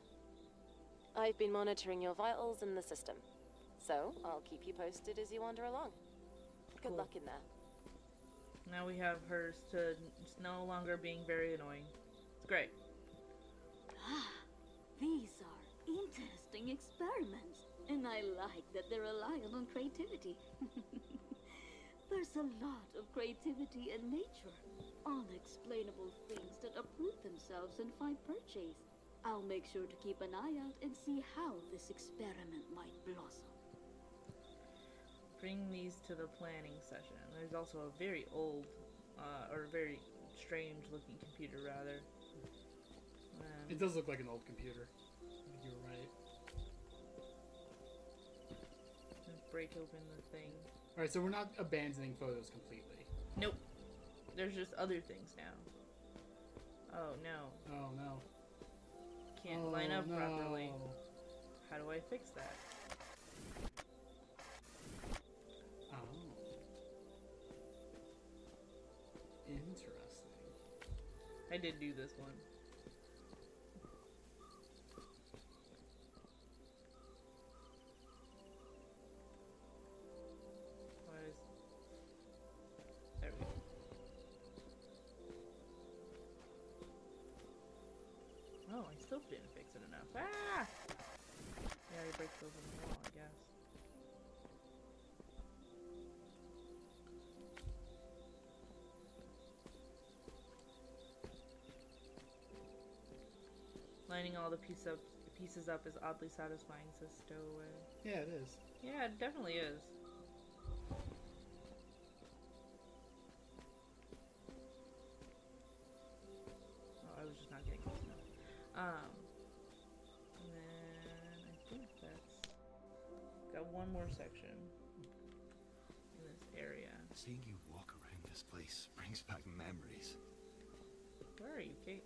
I've been monitoring your vitals in the system, so I'll keep you posted as you wander along. Good Cool. luck in there. Now we have hers to no longer being very annoying. It's great. These are interesting experiments, and I like that they're reliant on creativity. There's a lot of creativity in nature. Unexplainable things that uproot themselves and find purchase. I'll make sure to keep an eye out and see how this experiment might blossom. Bring these to the planning session. There's also a very old, or very strange looking computer, rather. It does look like an old computer. I think you were right. Let's break open the thing. Alright, so we're not abandoning photos completely. Nope. There's just other things now. Oh no. Oh no. Can't line up no. properly. How do I fix that? Oh. Interesting. I did do this one. Why is... There we go. Oh, I still didn't fix it enough. Ah! Yeah, you break those in the wall, I guess. Lining all the pieces up is oddly satisfying, says Stowaway. Yeah, it is. Yeah, it definitely is. Oh, I was just not getting close enough. And then I think that's got one more section in this area. Seeing you walk around this place brings back memories. Where are you, Kate?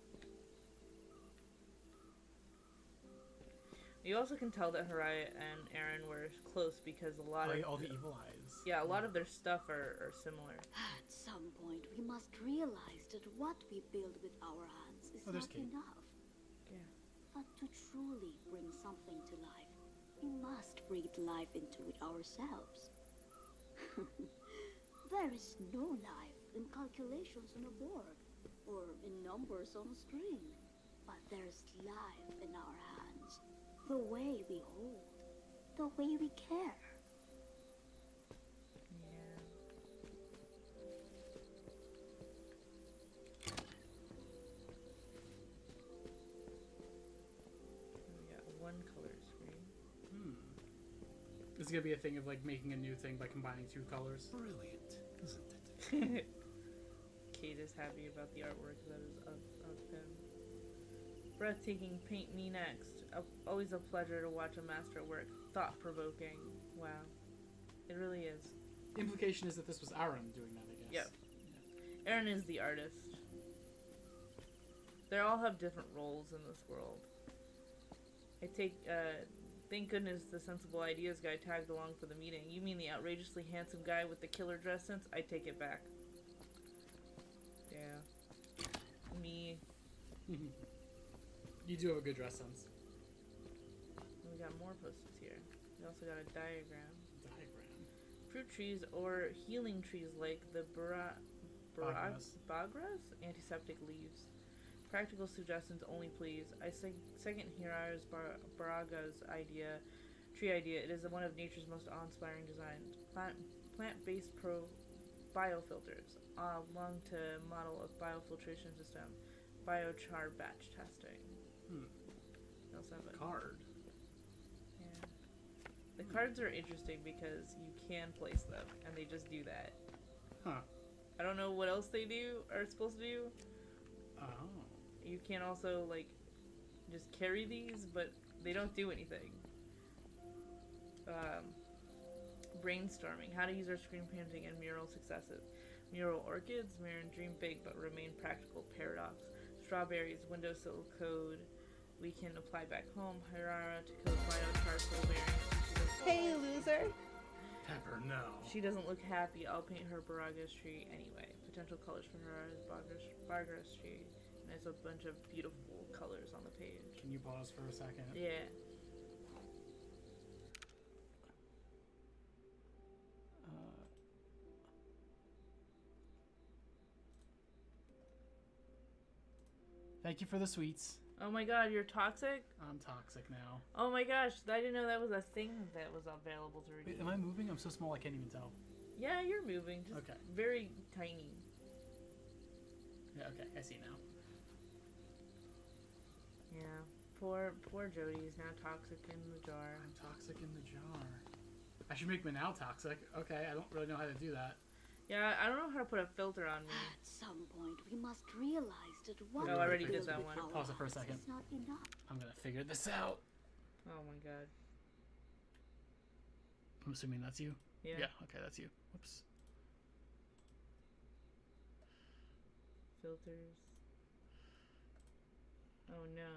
You also can tell that Haraya and Aaron were close because a lot of all the evil eyes. Yeah, a lot of their stuff are similar. At some point, we must realize that what we build with our hands is not Kate. enough. Yeah. But to truly bring something to life, we must breathe life into it ourselves. There is no life in calculations on a board, or in numbers on a screen. But there's life in our hands. The way we hold, the way we care. Yeah. This is gonna be a thing of like making a new thing by combining two colors. Brilliant, isn't it? Kate is happy about the artwork that is of him. Breathtaking, paint me next. Always a pleasure to watch a master at work. Thought-provoking. Wow. It really is. The implication is that this was Aaron doing that, I guess. Yep. Yeah. Aaron is the artist. They all have different roles in this world. I take, thank goodness the sensible ideas guy tagged along for the meeting. You mean the outrageously handsome guy with the killer dress sense? I take it back. Yeah. Me. You do have a good dress sense. We got more post-its here. We also got a diagram. Fruit trees or healing trees like the bagras? Antiseptic leaves. Practical suggestions only, please. I second Hirara's Baraga's tree idea. It is one of nature's most awe-inspiring designs. Plant-based biofilters, lung to model of biofiltration system, biochar batch testing. They also have a card. Yeah. The cards are interesting because you can place them, and they just do that. Huh. I don't know what else they are supposed to do. Oh. You can also, like, just carry these, but they don't do anything. Brainstorming. How to use our screen printing and mural successes. Mural orchids, mirror and dream big, but remain practical. Paradox. Strawberries, windowsill code. We can apply back home. Hirara to code biochar soul bearings. Hey, loser! Pepper, no. She doesn't look happy. I'll paint her Baraga's tree anyway. Potential colors for Hirara's Baraga's tree. And there's a bunch of beautiful colors on the page. Can you pause for a second? Yeah. Thank you for the sweets. Oh my god, you're toxic? I'm toxic now. Oh my gosh, I didn't know that was a thing that was available to redeem. Wait, am I moving? I'm so small I can't even tell. Yeah, you're moving. Just okay. Very tiny. Yeah, okay, I see now. Yeah, poor Jodi is now toxic in the jar. I'm toxic in the jar. I should make Minal toxic. Okay, I don't really know how to do that. Yeah, I don't know how to put a filter on me. At some point, we must realize that what I already did that one. Pause it for a second. Not enough. I'm gonna figure this out. Oh my god. I'm assuming that's you? Yeah. Yeah, okay, that's you. Whoops. Filters. Oh no.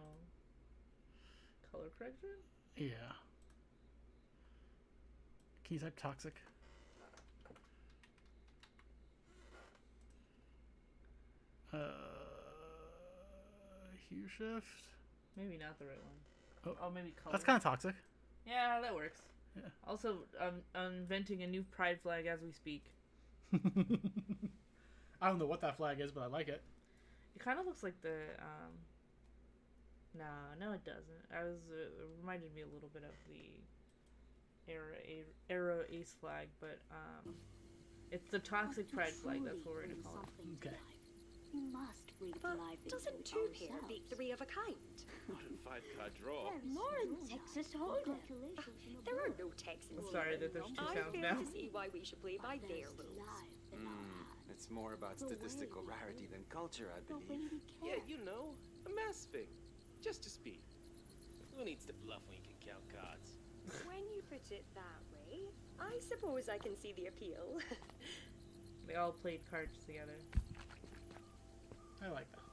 Color correction? Yeah. Can you type toxic? Hue shift? Maybe not the right one. Oh, maybe color. That's kind of toxic. Yeah, that works. Yeah. Also, I'm inventing a new pride flag as we speak. I don't know what that flag is, but I like it. It kind of looks like the, no, it doesn't. It reminded me a little bit of the Ara Ace flag, but, it's the toxic pride flag, that's what we're gonna call it. Okay. You must breathe But life doesn't into two pair ourselves. make three of a kind? Not in 5-card draw. Lauren, Texas Hold'em. There are no Texans. I'm sorry that there's two I sounds fail now. to see why we should play by their rules. It's more about statistical rarity than culture, I believe. Yeah, you know, a mass thing. Just to speed. Who needs to bluff when you can count cards? When you put it that way, I suppose I can see the appeal. They all played cards together. I like that.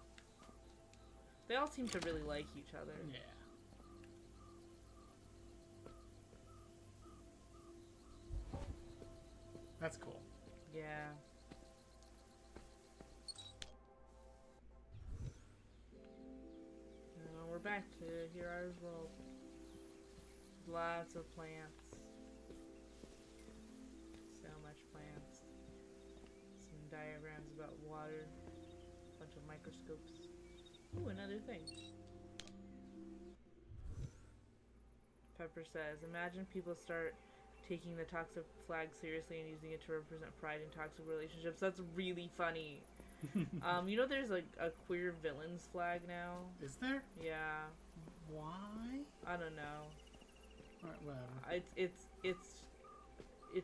They all seem to really like each other. Yeah. That's cool. Yeah. We're back to Hirara's world. Lots of plants. So much plants. Some diagrams about water. A bunch of microscopes. Ooh, another thing. Pepper says, imagine people start taking the toxic flag seriously and using it to represent pride in toxic relationships. That's really funny. You know there's like a queer villains flag now? Is there? Yeah. Why? I don't know. Alright, whatever. It's it's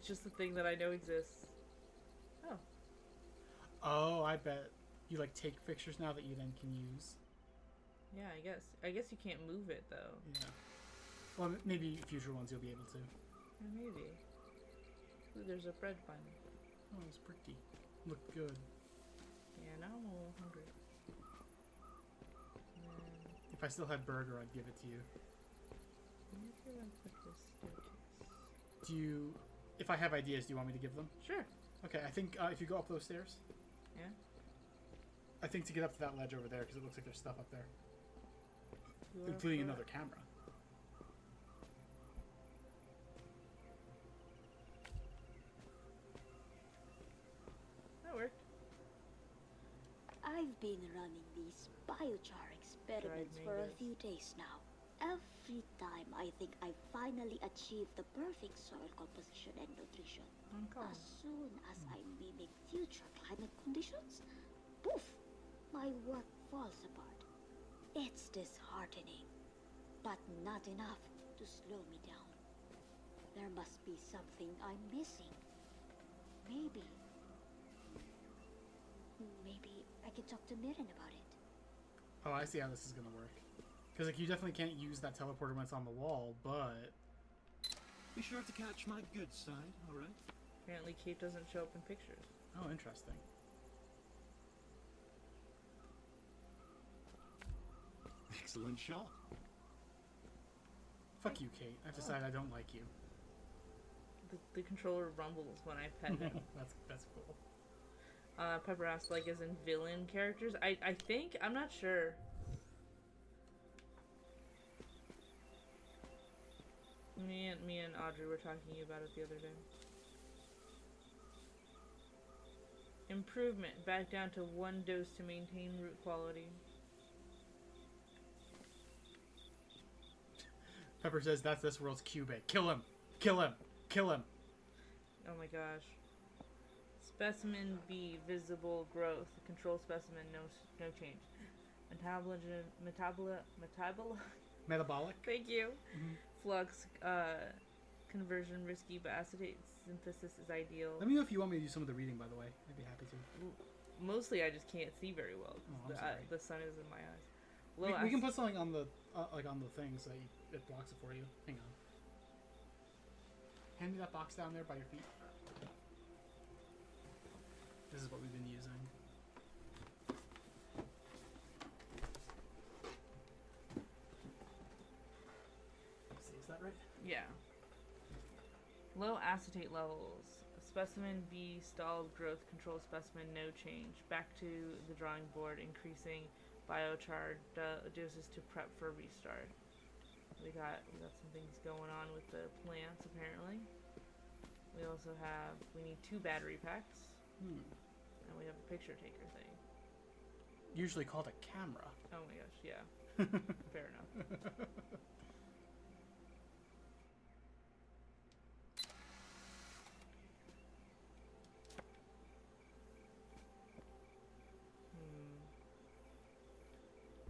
just a thing that I know exists. Oh. Oh, I bet you like take pictures now that you then can use. Yeah, I guess you can't move it though. Yeah. Well, maybe future ones you'll be able to. Yeah, maybe. Ooh, there's a bread binder. Oh, it's pretty. Look good. Yeah, now I'm a little hungry. If I still had burger, I'd give it to you. Let me see if I put this staircase. Do you... If I have ideas, do you want me to give them? Sure. Okay, I think if you go up those stairs... Yeah? I think to get up to that ledge over there, because it looks like there's stuff up there. You Including are another camera. That worked. I've been running these biochar experiments for a few days now. Every time I think I've finally achieved the perfect soil composition and nutrition. As soon as I mimic future climate conditions, poof, my work falls apart. It's disheartening, but not enough to slow me down. There must be something I'm missing. Maybe I can talk to Mirren about it. Oh, I see how this is gonna work. Because like you definitely can't use that teleporter when it's on the wall, but... Be sure to catch my good side, alright? Apparently Kate doesn't show up in pictures. Oh, interesting. Excellent shot. Fuck you, Kate. I've decided I don't like you. The controller rumbles when I pet him. That's cool. Pepper asked, like, as in villain characters? I think, I'm not sure. Me and Audrey were talking about it the other day. Improvement. Back down to 1 dose to maintain root quality. Pepper says that's this world's Cubit. Kill him! Kill him! Kill him! Oh my gosh. Specimen B, visible growth. Control specimen, no change. Metabolic? Thank you. Flux, conversion risky, but acetate synthesis is ideal. Let me know if you want me to do some of the reading, by the way. I'd be happy to. Mostly I just can't see very well. Oh, I'm sorry. The sun is in my eyes. We can put something on the on the thing so that it blocks it for you. Hang on. Hand me that box down there by your feet. This is what we've been using. Let's see, is that right? Yeah. Low acetate levels. Specimen B, stalled growth control specimen, no change. Back to the drawing board, increasing biochar doses to prep for restart. We got some things going on with the plants apparently. We also have, we need 2 battery packs. And we have a picture taker thing. Usually called a camera. Oh my gosh, yeah. Fair enough.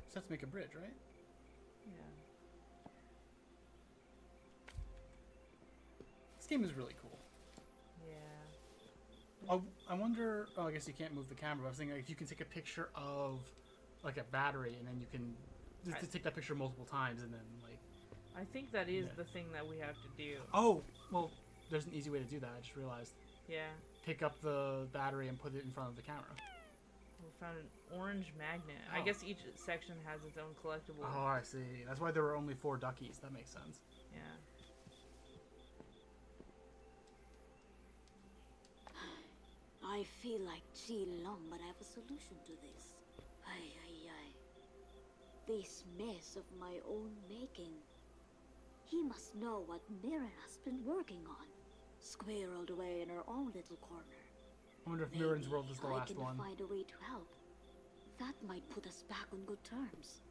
So let's make a bridge, right? Yeah. This game is really cool. Yeah. I wonder. Oh, I guess you can't move the camera. But I was thinking like, if you can take a picture of like a battery, and then you can just take that picture multiple times, and then like. I think that is the thing that we have to do. Oh, well, there's an easy way to do that. I just realized. Yeah. Pick up the battery and put it in front of the camera. We found an orange magnet. I guess each section has its own collectible. Oh, I see. That's why there were only 4 duckies. That makes sense. Yeah. I feel like Chi Long, but I have a solution to this. Ay. This mess of my own making. He must know what Mirren has been working on. Squirreled away in her own little corner. I wonder if Mirren's world is the last one. I can find a way to help. That might put us back on good terms.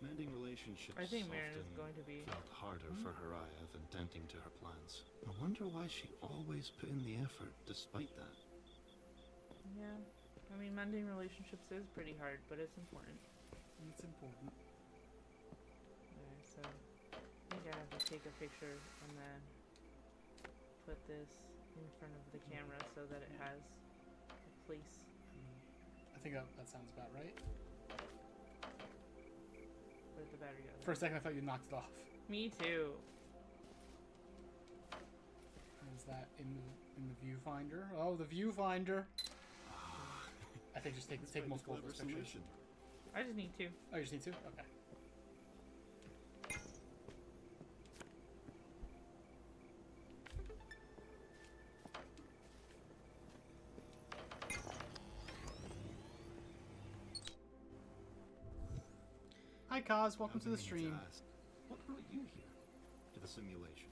Mending relationships I think Mirren often is going to be felt harder for Haraya than tending to her plants. I wonder why she always put in the effort despite that. Yeah. I mean, mending relationships is pretty hard, but it's important. It's important. Okay, so think I have to take a picture and then put this in front of the camera so that it has a place. I think that sounds about right. Where'd the battery go? For a second, I thought you knocked it off. Me too. Is that in the viewfinder? Oh, the viewfinder. I think just take multiple of those pictures. I just need 2. Oh, you just need 2? Okay. Hi, Kaz. Welcome to the stream. What brought you here? To the simulation.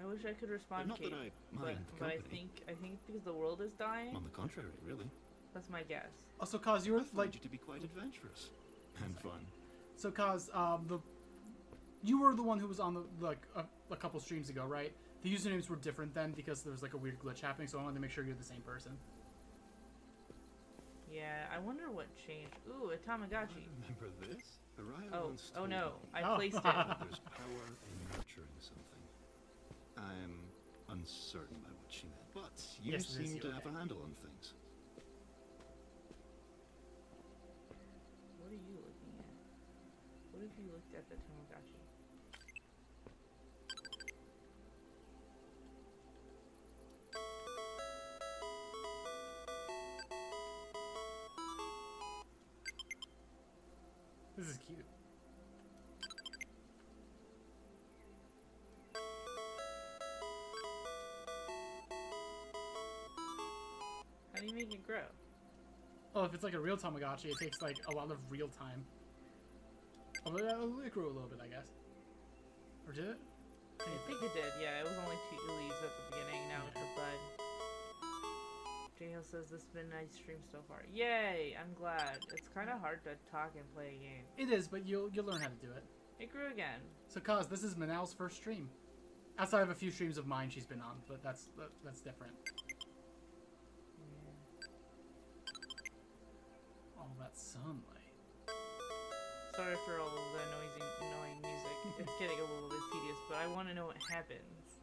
I wish I could respond, Not Kate, that I but mind the I company. think because the world is dying. On the contrary, really. That's my guess. Also, Kaz, you were I find like you to be quite adventurous and fun. so. Kaz, you were the one who was on the a couple streams ago, right? The usernames were different then because there was like a weird glitch happening. So I wanted to make sure you're the same person. Yeah, I wonder what changed. Ooh, a Tamagotchi. Remember this? Araya Oh, once oh told no, me I Oh. placed it. There's power in nurturing something. I'm uncertain by what she meant, but you Yes, it is seem you, to have okay. a handle on things. What are you looking at? What if you looked at the Tamagotchi? This is cute. How do you make it grow? Oh, if it's like a real Tamagotchi, it takes like a lot of real time. Oh, it grew a little bit, I guess. Or did it? I think it did, yeah. It was only 2 leaves at the beginning, now it's a bud. J-Hill says this has been a nice stream so far. Yay! I'm glad. It's kind of hard to talk and play a game. It is, but you'll learn how to do it. It grew again. So, Kaz, this is Minal's first stream. Outside of a few streams of mine she's been on, but that's different. All that sunlight. Sorry for all of the annoying music. It's getting a little bit tedious, but I want to know what happens.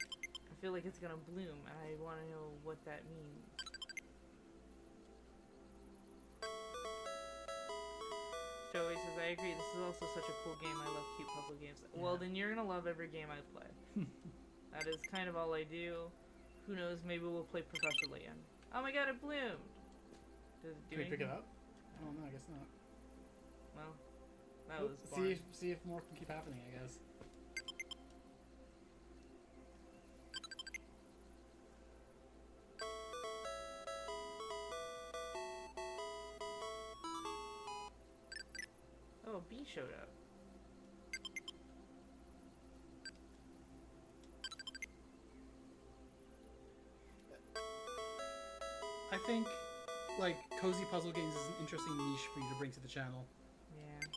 I feel like it's gonna bloom, and I want to know what that means. Joey says, I agree, this is also such a cool game. I love cute puzzle games. Yeah. Well, then you're gonna love every game I play. That is kind of all I do. Who knows, maybe we'll play Professor Layton. Oh my god, it bloomed! Does it do Can we pick it anything? up? Oh no, I guess not. Well, that was boring. See if more can keep happening, I guess. Oh, a bee showed up. I think, like, cozy puzzle games is an interesting niche for you to bring to the channel. Yeah.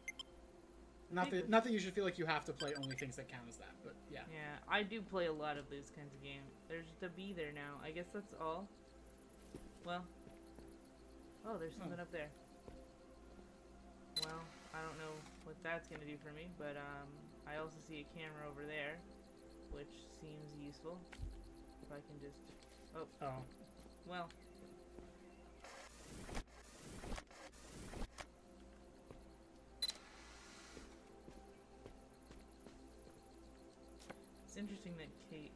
Not that you should feel like you have to play only things that count as that, but yeah. Yeah, I do play a lot of those kinds of games. There's the bee there now. I guess that's all. Well. Oh, there's something up there. Well, I don't know what that's gonna do for me, but I also see a camera over there, which seems useful. If I can just... Oh. Well. It's interesting that Kate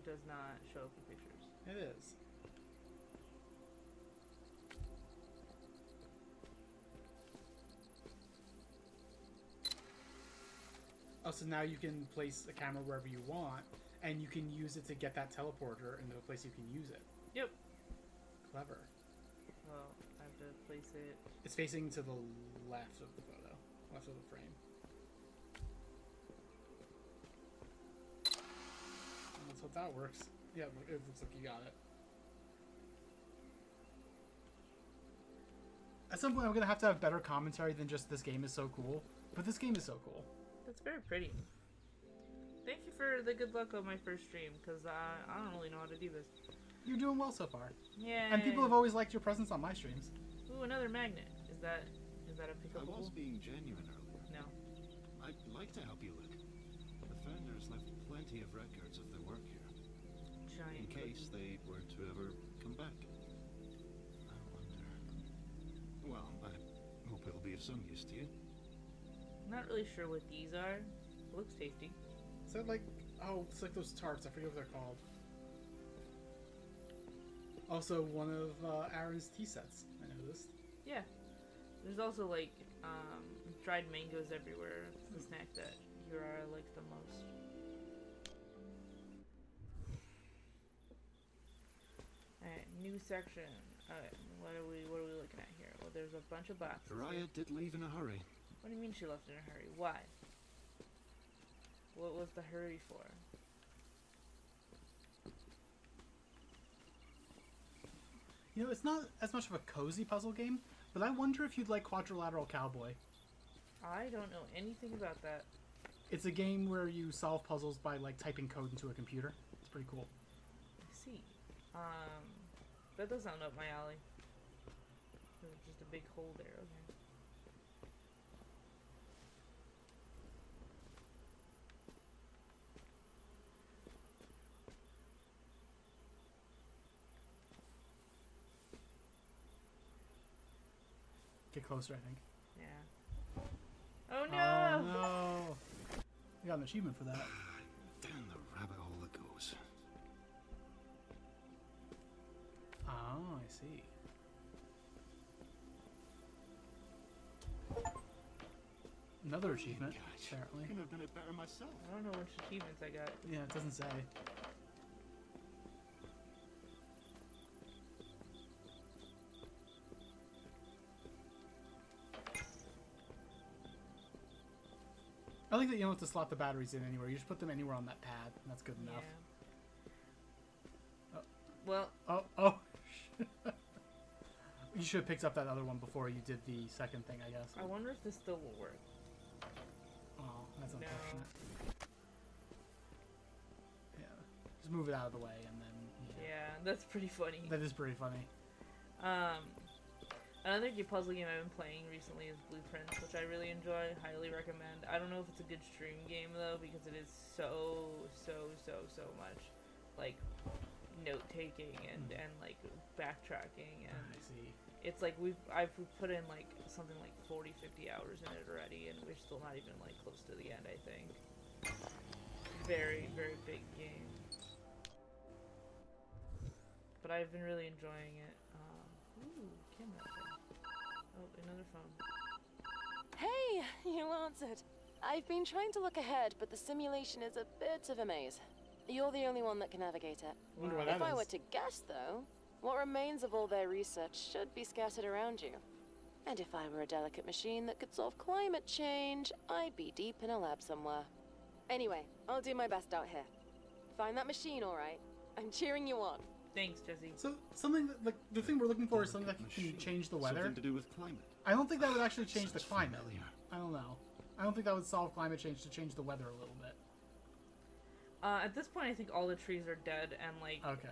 does not show up in pictures. It is. Oh, so now you can place a camera wherever you want, and you can use it to get that teleporter into a place you can use it. Yep. Clever. Well, I have to place it... It's facing to the left of the photo, left of the frame. Let's hope that works. Yeah, it looks like you got it. At some point, I'm gonna have to have better commentary than just this game is so cool. But this game is so cool. That's very pretty. Thank you for the good luck on my first stream, because I don't really know how to do this. You're doing well so far. Yeah. And people have always liked your presence on my streams. Ooh, another magnet. Is that a pickable? I was being genuine earlier. No. I I'd like to help you look. The founders left plenty of records of their work here. Giant In case they were to ever come back. I wonder... Well, I hope it'll be of some use to you. Not really sure what these are. Looks tasty. Is that like... Oh, it's like those tarts. I forget what they're called. Also, one of Aaron's tea sets, I noticed. Yeah. There's also like dried mangoes everywhere. It's the snack that Ara likes the most. Alright, new section. Alright, what are we looking at here? Well, there's a bunch of boxes. Araya did leave in a hurry. What do you mean she left in a hurry? Why? What was the hurry for? You know, it's not as much of a cozy puzzle game, but I wonder if you'd like Quadrilateral Cowboy. I don't know anything about that. It's a game where you solve puzzles by like typing code into a computer. It's pretty cool. I see. That does sound up my alley. There's just a big hole there, okay. Get closer, I think. Yeah. Oh no! Oh no! You got an achievement for that. Down the rabbit hole it goes. Oh, I see. Another achievement, apparently. Couldn't have done it better myself. I don't know which achievements I got. Yeah, it doesn't say. I like that you don't have to slot the batteries in anywhere. You just put them anywhere on that pad, and that's good enough. Yeah. Well. Oh. You should have picked up that other one before you did the second thing, I guess. I wonder if this still will work. Oh, that's No. unfortunate. Yeah. Just move it out of the way, and then... Yeah, that's pretty funny. That is pretty funny. Another puzzle game I've been playing recently is Blueprints, which I really enjoy, highly recommend. I don't know if it's a good stream game though, because it is so much like note taking and like backtracking, and I see. It's like I've put in like something like 40-50 hours in it already, and we're still not even like close to the end, I think. Very big game, but I've been really enjoying it. Ooh, camera. Oh, another phone. Hey, you answered. I've been trying to look ahead, but the simulation is a bit of a maze. You're the only one that can navigate it. Wonder what If that I is. were to guess, though, what remains of all their research should be scattered around you. And if I were a delicate machine that could solve climate change, I'd be deep in a lab somewhere. Anyway, I'll do my best out here. Find that machine, all right? I'm cheering you on. Thanks, Jesse. So, something that, like, the thing we're looking for is something that can change the weather. Something to do with climate. I don't think that would actually change the Sounds climate. familiar. I don't know. I don't think that would solve climate change to change the weather a little bit. At this point, I think all the trees are dead, and like, okay.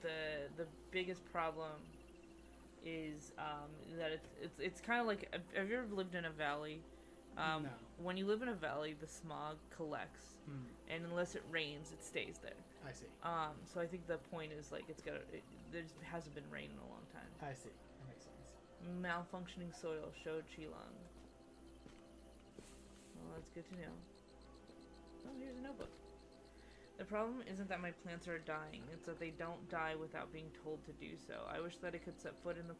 The biggest problem is that it's kind of like, have you ever lived in a valley? No. When you live in a valley, the smog collects, and unless it rains, it stays there. I see. So I think the point is like there hasn't been rain in a long time. I see. That makes sense. Malfunctioning soil showed Qilong. Well, that's good to know. Oh, here's a notebook. The problem isn't that my plants are dying, it's that they don't die without being told to do so. I wish that I could set foot in this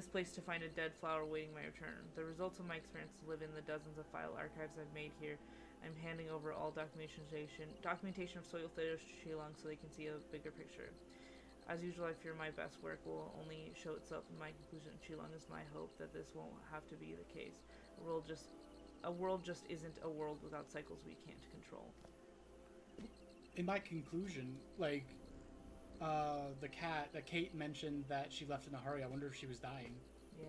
place to find a dead flower waiting my return. The results of my experiences live in the dozens of file archives I've made here. I'm handing over all documentation of soil failures to Qilong so they can see a bigger picture. As usual, I fear my best work will only show itself in my conclusion. Qilong is my hope that this won't have to be the case. A world just isn't a world without cycles we can't control. In my conclusion, like, Kate mentioned that she left in a hurry. I wonder if she was dying. Yeah.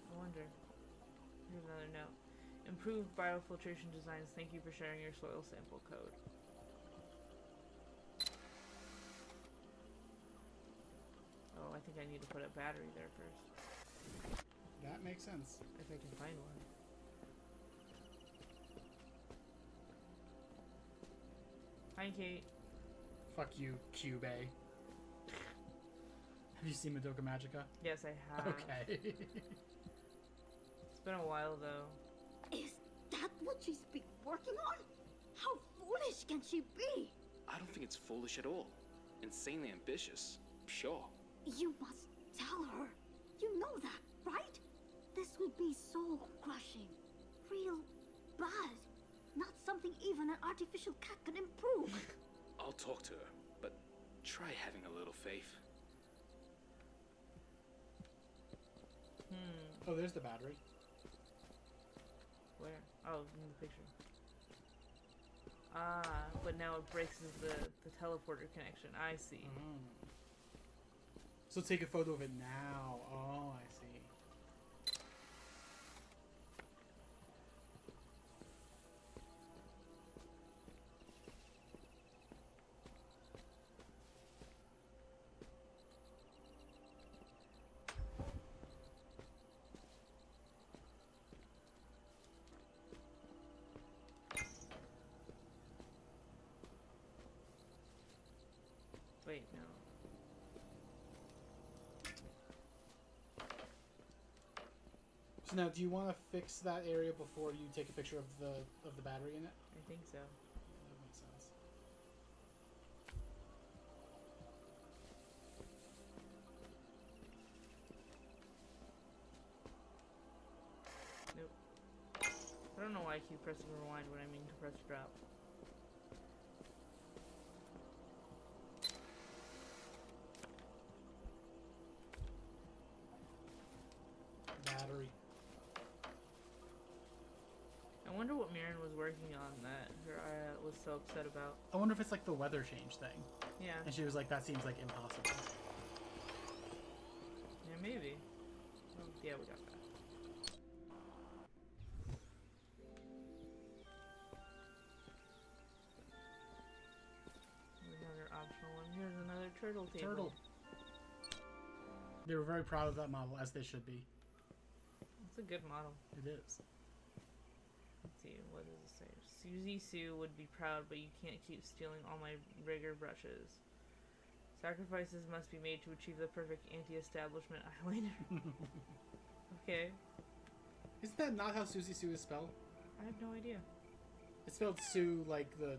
I wonder. Here's another note. Improved biofiltration designs. Thank you for sharing your soil sample code. Oh, I think I need to put a battery there first. That makes sense. If I can find one. Hi, Kate. Fuck you, Cube. Have you seen Madoka Magica? Yes, I have. Okay. It's been a while, though. Is that what she's been working on? How foolish can she be? I don't think it's foolish at all. Insanely ambitious. Sure. You must tell her. You know that, right? This would be soul-crushing. Real bad. Not something even an artificial cat can improve. I'll talk to her, but try having a little faith. Oh, there's the battery. Where? Oh, in the picture. Ah, but now it breaks the teleporter connection. I see. So take a photo of it now. Oh, I see. Wait, no. So now, do you want to fix that area before you take a picture of the battery in it? I think so. That makes sense. Nope. I don't know why I keep pressing rewind when I mean to press drop. Battery. I wonder what Mirren was working on that her was so upset about. I wonder if it's like the weather change thing. Yeah. And she was like, that seems like impossible. Yeah, maybe. Oh, yeah, we got that. Another optional one. Here's another turtle table. Turtle. They were very proud of that model, as they should be. It's a good model. It is. Let's see, what does it say? Susie Sue would be proud, but you can't keep stealing all my rigger brushes. Sacrifices must be made to achieve the perfect anti-establishment eyeliner. Okay. Isn't that not how Susie Sue is spelled? I have no idea. It's spelled Sioux like the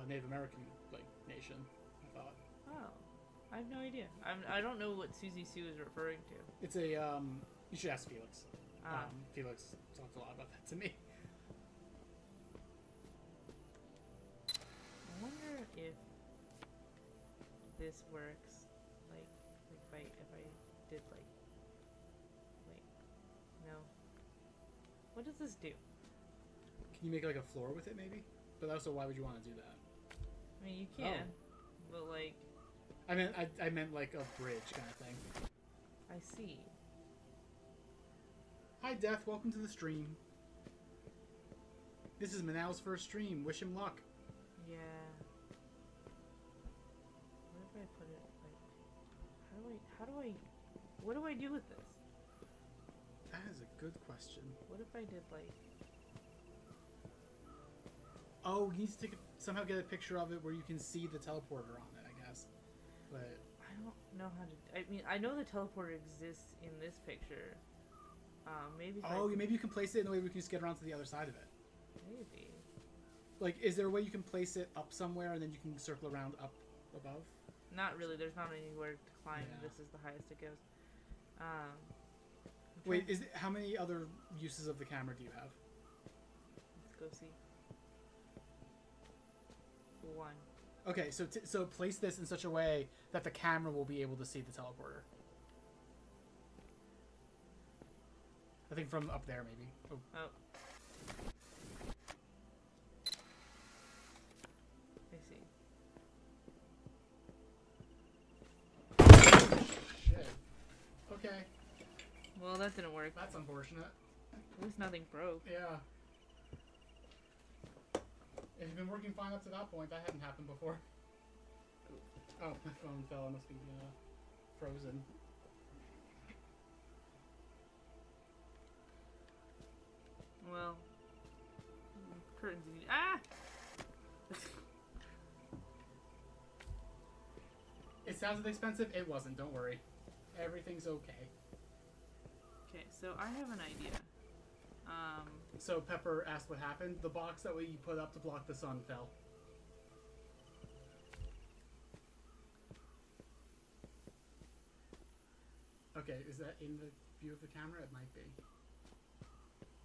Native American nation. I thought. Oh, I have no idea. I don't know what Susie Sue is referring to. It's a you should ask Felix. Ah. Felix talks a lot about that to me. I wonder if this works. Like if I did like no. What does this do? Can you make like a floor with it, maybe? But also, why would you want to do that? I mean, you can, but like. I meant like a bridge kind of thing. I see. Hi, Death. Welcome to the stream. This is Minal's first stream. Wish him luck. Yeah. Where do I put it? Like, what do I do with this? That is a good question. What if I did like? Oh, he needs to somehow get a picture of it where you can see the teleporter on it, I guess. But I don't know how to. I mean, I know the teleporter exists in this picture. Maybe. Maybe you can place it in a way we can just get around to the other side of it. Maybe. Like, is there a way you can place it up somewhere and then you can circle around up above? Not really. There's not anywhere to climb. Yeah. This is the highest it goes. Wait, how many other uses of the camera do you have? Let's go see. One. Okay, so place this in such a way that the camera will be able to see the teleporter. I think from up there, maybe. Oh. I see. Shit. Okay. Well, that didn't work. That's unfortunate. At least nothing broke. Yeah. It's been working fine up to that point. That hadn't happened before. Oh, my phone fell. It must be frozen. Well, curtains. Ah! sounded expensive. It wasn't. Don't worry. Everything's okay. Okay, so I have an idea. So Pepper asked what happened. The box that we put up to block the sun fell. Okay, is that in the view of the camera? It might be.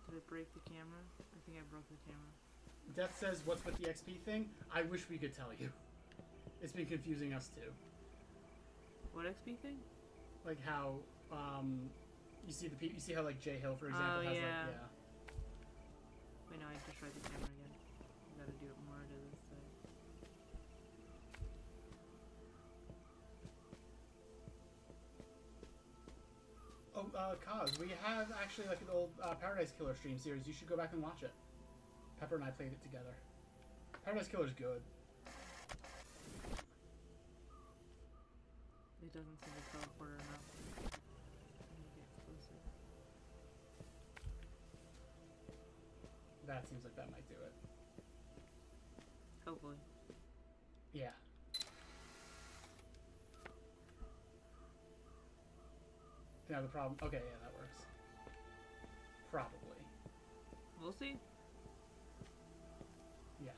Did it break the camera? I think I broke the camera. Death says, "What's with the XP thing?" I wish we could tell you. It's been confusing us too. What XP thing? Like how, you see how like J Hill, for example, has yeah. like Wait, no, I just tried the camera again. I gotta do it more to this side. Oh, Kaz, we have actually like an old Paradise Killer stream series. You should go back and watch it. Pepper and I played it together. Paradise Killer's good. It doesn't seem to teleport enough. Let me get closer. That seems like that might do it. Hopefully. Yeah. Now the problem. Okay, yeah, that works. Probably. We'll see. Yeah.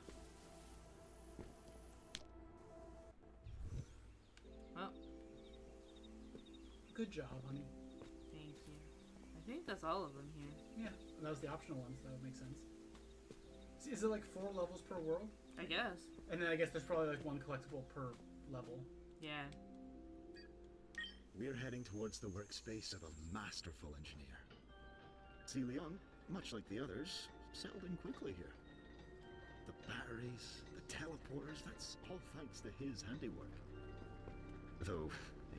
Well. Good job, honey. Thank you. I think that's all of them here. Yeah, that was the optional ones. That would make sense. See, is it like 4 levels per world? I guess. And then I guess there's probably like 1 collectible per level. Yeah. We're heading towards the workspace of a masterful engineer. See, Leon, much like the others, settled in quickly here. The batteries, the teleporters, that's all thanks to his handiwork. Though,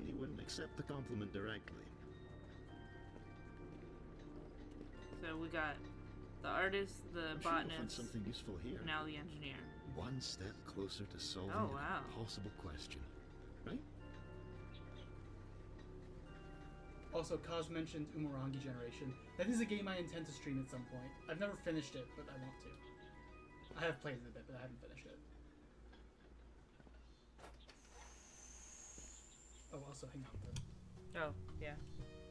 he wouldn't accept the compliment directly. So we got the artist, the I'm sure you'll find botanist, something useful here. now the engineer. One step closer to solving Oh, wow. an impossible question, right? Also, Kaz mentioned Umurangi Generation. That is a game I intend to stream at some point. I've never finished it, but I want to. I have played it a bit, but I haven't finished it. Oh, also, hang on. Oh, yeah.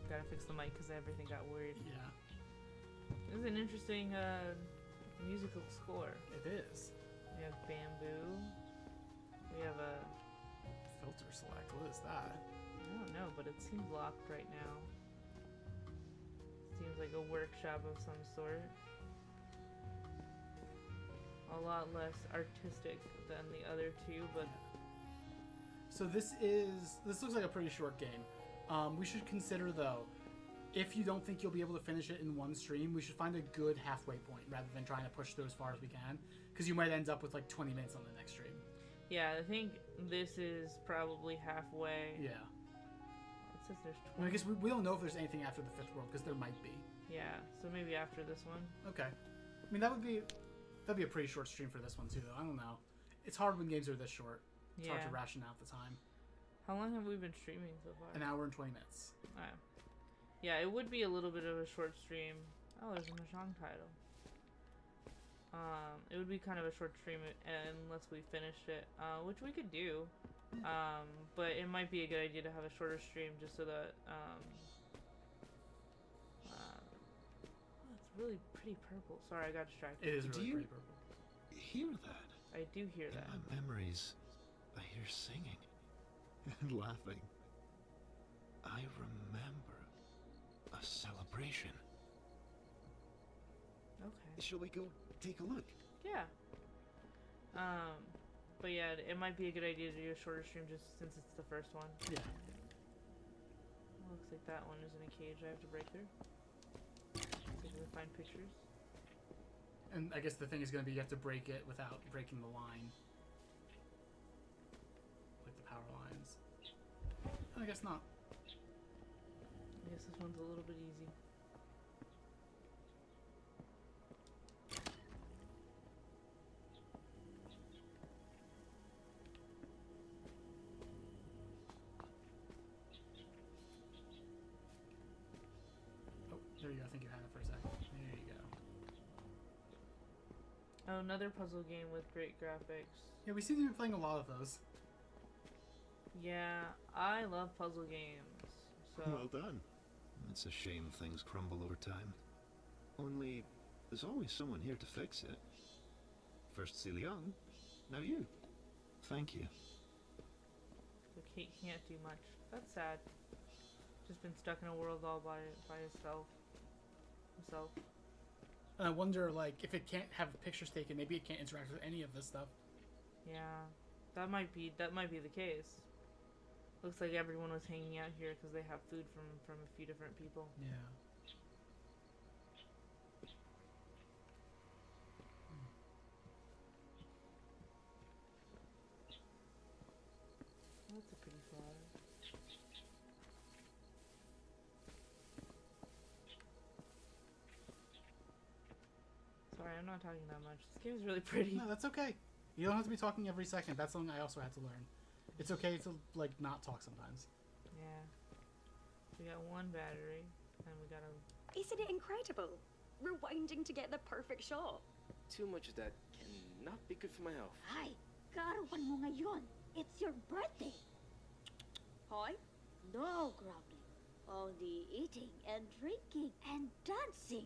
Gotta fix the mic because everything got weird. Yeah. This is an interesting musical score. It is. We have bamboo. We have a... Filter select. What is that? I don't know, but it seems locked right now. Seems like a workshop of some sort. A lot less artistic than the other two, but... So this looks like a pretty short game. We should consider, though, if you don't think you'll be able to finish it in one stream, we should find a good halfway point rather than trying to push through as far as we can, because you might end up with like 20 minutes on the next stream. Yeah, I think this is probably halfway. Yeah. It says there's 20. I mean, I guess we don't know if there's anything after the 5th world, because there might be. Yeah, so maybe after this one. Okay. I mean, that'd be a pretty short stream for this one too, though. I don't know. It's hard when games are this short. It's hard to ration out the time. How long have we been streaming so far? An hour and 20 minutes. Yeah, it would be a little bit of a short stream. Oh, there's a Mahjong title. It would be kind of a short stream unless we finished it, which we could do. But it might be a good idea to have a shorter stream just so that, it's really pretty purple. Sorry, I got distracted. It is really pretty purple. Hear that? I do hear that. In my memories, I hear singing and laughing. I remember a celebration. Okay. Shall we go take a look? Yeah. But yeah, it might be a good idea to do a shorter stream just since it's the first one. Yeah. Looks like that one is in a cage I have to break through. See if we can find pictures. And I guess the thing is going to be you have to break it without breaking the line. Like the power lines. I guess not. I guess this one's a little bit easy. Oh, there you go. I think you had it for a second. There you go. Oh, another puzzle game with great graphics. Yeah, we seem to be playing a lot of those. Yeah, I love puzzle games. So Well done. It's a shame things crumble over time. Only, there's always someone here to fix it. First Young, now you. Thank you. the Kate can't do much. That's sad. Just been stuck in a world all by himself. And I wonder, like, if it can't have pictures taken, maybe it can't interact with any of this stuff. Yeah, that might be the case. Looks like everyone was hanging out here because they have food from a few different people. Yeah. That's a pretty flower. Sorry, I'm not talking that much. This game is really pretty. No, that's okay. You don't have to be talking every second. That's something I also had to learn. It's okay to, like, not talk sometimes. Yeah. We got one battery, and we got a... Isn't it incredible? Rewinding to get the perfect shot. Too much of that cannot be good for my health. Ay, karawan mo ngayon. It's your birthday. Hi? No grumbling. Only eating and drinking and dancing.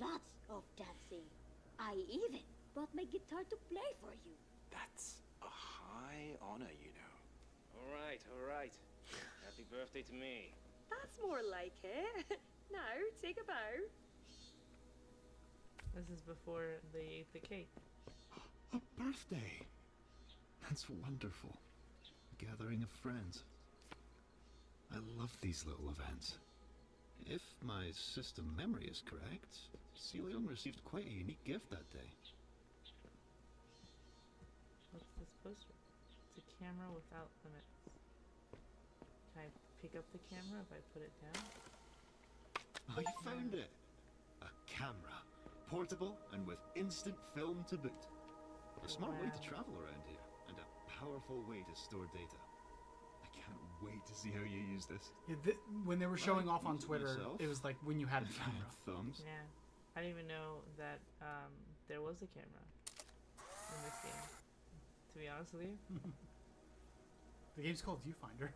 Lots of dancing. I even brought my guitar to play for you. That's a high honor, you know. All right. Happy birthday to me. That's more like it. Now, take a bow. This is before they ate the cake. A birthday! That's wonderful. A gathering of friends. I love these little events. If my system memory is correct, Celion received quite a unique gift that day. What's this poster? It's a camera without limits. Can I pick up the camera if I put it down? I found it! A camera. Portable and with instant film to boot. A smart way to travel around here, and a powerful way to store data. I can't wait to see how you use this. Yeah, when they were showing off on Twitter, myself. it was like when you had a camera. Thumbs. Yeah. I didn't even know that there was a camera in this game. To be honest with you. The game's called Viewfinder.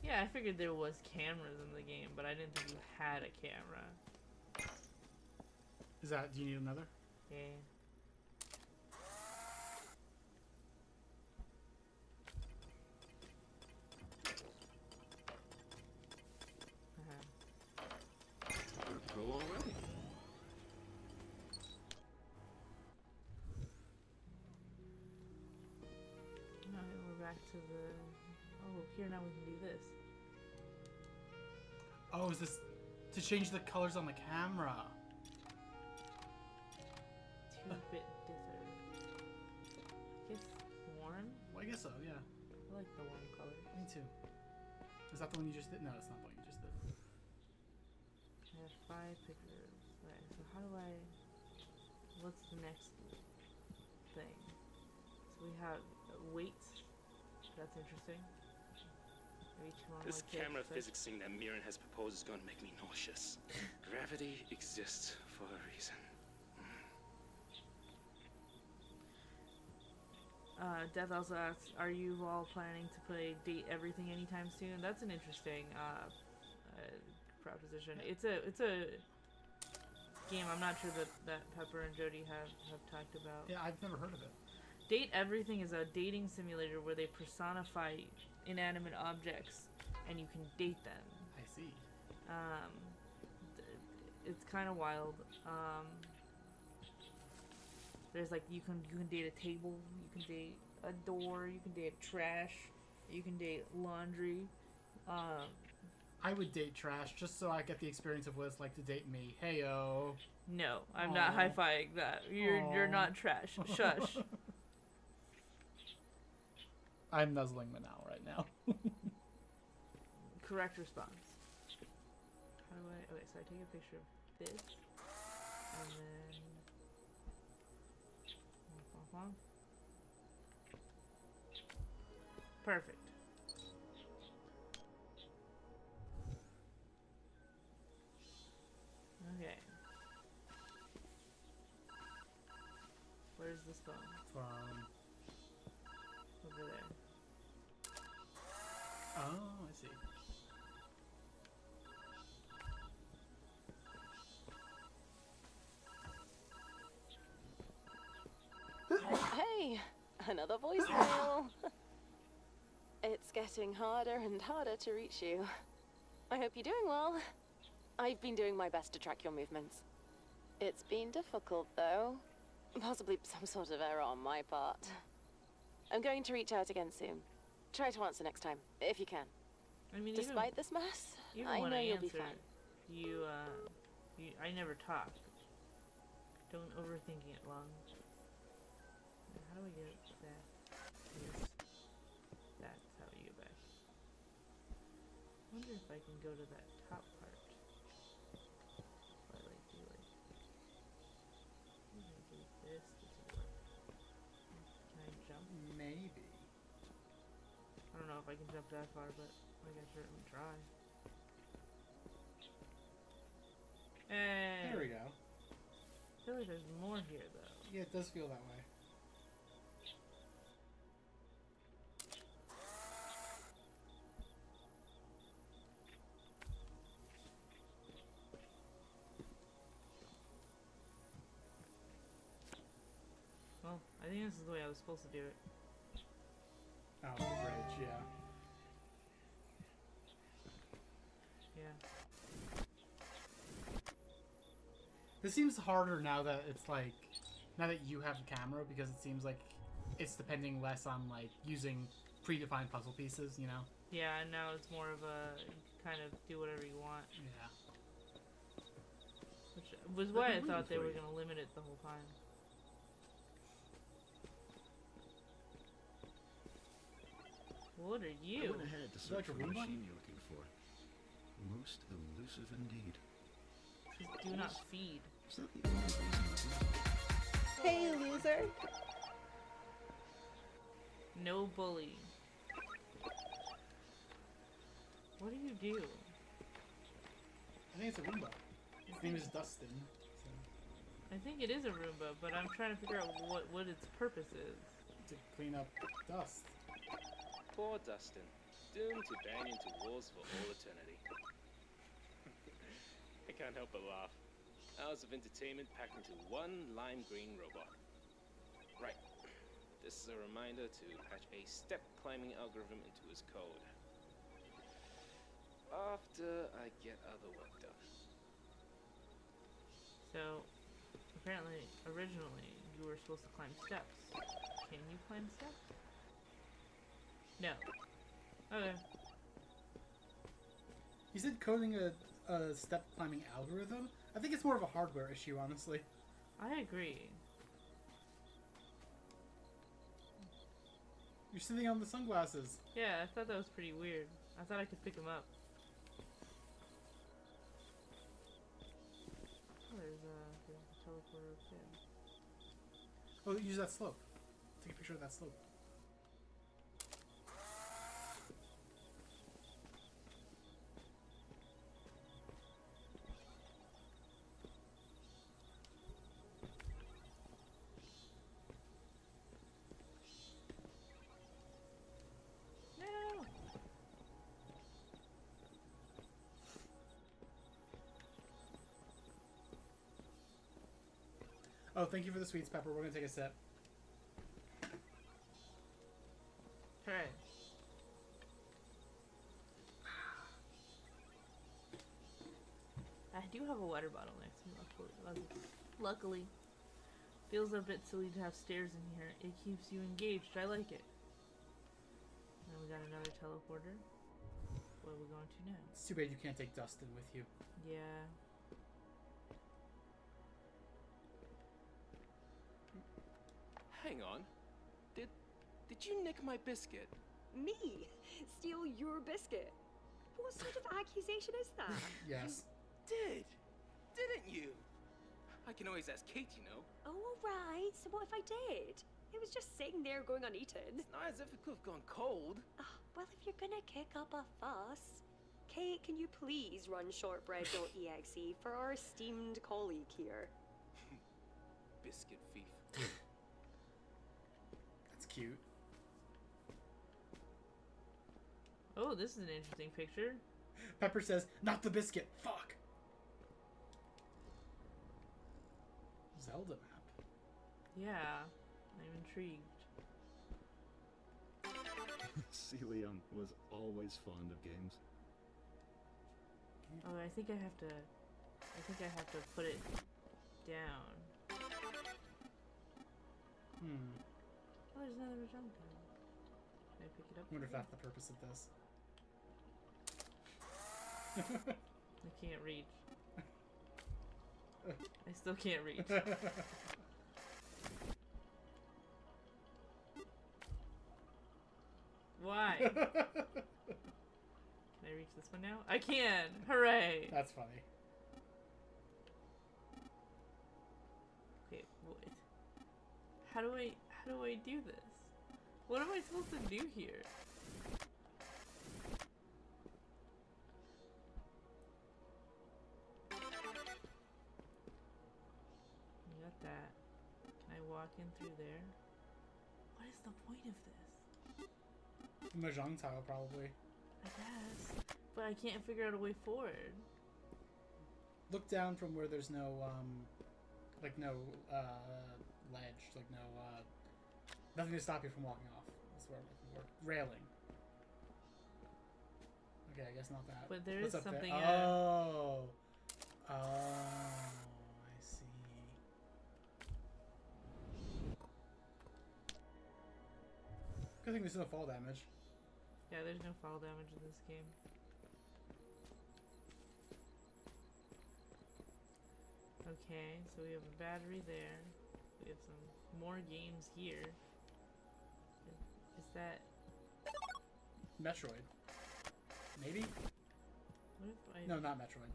Yeah, I figured there was cameras in the game, but I didn't think you had a camera. Is that, do you need another? Yeah. Go already. Alright, we're back to the... Oh, here now we can do this. Oh, is this to change the colors on the camera? 2-bit dither. I guess warm? Well, I guess so, yeah. I like the warm colors. Me too. Is that the one you just did? No, that's not the one you just did. I have 5 pictures. Right, so how do I... What's the next thing? So we have weights. That's interesting. Each one This like camera this. physics thing that Mirren has proposed is going to make me nauseous. Gravity exists for a reason. Death also asks, are you all planning to play Date Everything anytime soon? That's an interesting proposition. It's a game I'm not sure that Pepper and Jodi have talked about. Yeah, I've never heard of it. Date Everything is a dating simulator where they personify inanimate objects and you can date them. I see. It's kind of wild. There's like you can date a table, you can date a door, you can date trash, you can date laundry. I would date trash just so I get the experience of what it's like to date me. Heyo. No, I'm not high-fiving that. You're not trash. Shush. I'm nuzzling Minal right now. Correct response. How do I... Okay, so I take a picture of this, and then... Perfect. Okay. Where's this phone? From... Over there. see. Hey, another voicemail. It's getting harder and harder to reach you. I hope you're doing well. I've been doing my best to track your movements. It's been difficult, though. Possibly some sort of error on my part. I'm going to reach out again soon. Try to answer next time, if you can. I mean, Despite this mess, even I when know I you'll answer, be fine. I never talk. Don't overthinking it long. How do I get that? Here's, that's how you get back. I wonder if I can go to that top part. If I like do like, maybe I do this. This would work. Can I jump? Maybe. I don't know if I can jump that far, but I can certainly try. Hey. There we go. I feel like there's more here, though. Yeah, it does feel that way. Well, I think this is the way I was supposed to do it. Oh, the bridge, yeah. Yeah. This seems harder now that it's like, now that you have the camera, because it seems like it's depending less on like using predefined puzzle pieces, you know? Yeah, and now it's more of a kind of do whatever you want. Yeah. Which was why I thought they were going to limit it the whole time. What are you? I went ahead to search for the machine you're looking for. Most elusive indeed. Just do not feed. It's not the only reason. Hey, loser. No bully. What do you do? I think it's a Roomba. Its name is Dustin. So. I think it is a Roomba, but I'm trying to figure out what its purpose is. To clean up dust. Poor Dustin, doomed to bang into walls for all eternity. I can't help but laugh. Hours of entertainment packed into one lime green robot. Right. This is a reminder to patch a step climbing algorithm into his code. After I get other work done. So, apparently, originally, you were supposed to climb steps. Can you climb steps? No. Okay. You said coding a step climbing algorithm? I think it's more of a hardware issue, honestly. I agree. You're sitting on the sunglasses. Yeah, I thought that was pretty weird. I thought I could pick them up. Oh, there's a teleporter up there. Oh, use that slope. Take a picture of that slope. No! Oh, thank you for the sweets, Pepper. We're gonna take a sip. Hooray. I do have a water bottle next to me, luckily. Feels a bit silly to have stairs in here. It keeps you engaged. I like it. Now we got another teleporter. What are we going to now? It's too bad you can't take Dustin with you. Yeah. Hang on. Did you nick my biscuit? Me? Steal your biscuit? What sort of accusation is that? Yes. Didn't you? I can always ask Kate, you know. Oh, alright. So what if I did? It was just sitting there going uneaten. It's not as if it could have gone cold. Well, if you're gonna kick up a fuss, Kate, can you please run shortbread.exe for our esteemed colleague here? Biscuit thief. That's cute. Oh, Oh, this is an interesting picture. Pepper says, "Not the biscuit. Fuck." Zelda map. Yeah, I'm intrigued. Leon was always fond of games. Oh, I think I have to put it down. Oh, there's another jump down. Can I pick it up? I wonder if that's the purpose of this. I can't reach. I still can't reach. Why? Can I reach this one now? I can! Hooray! That's funny. Okay, wait. How do I do this? What am I supposed to do here? I got that. Can I walk in through there? What is the point of this? Mahjong tile, probably. I guess. But I can't figure out a way forward. Look down from where there's no, like no, ledge, like no, nothing to stop you from walking off. That's where I'm looking for. Railing. Okay, I guess not that. But there What's is up there? something. Oh. Oh, I see. Good thing there's no fall damage. Yeah, there's no fall damage in this game. Okay, so we have a battery there. We have some more games here. Is that... Metroid. Maybe? What if I... No, not Metroid.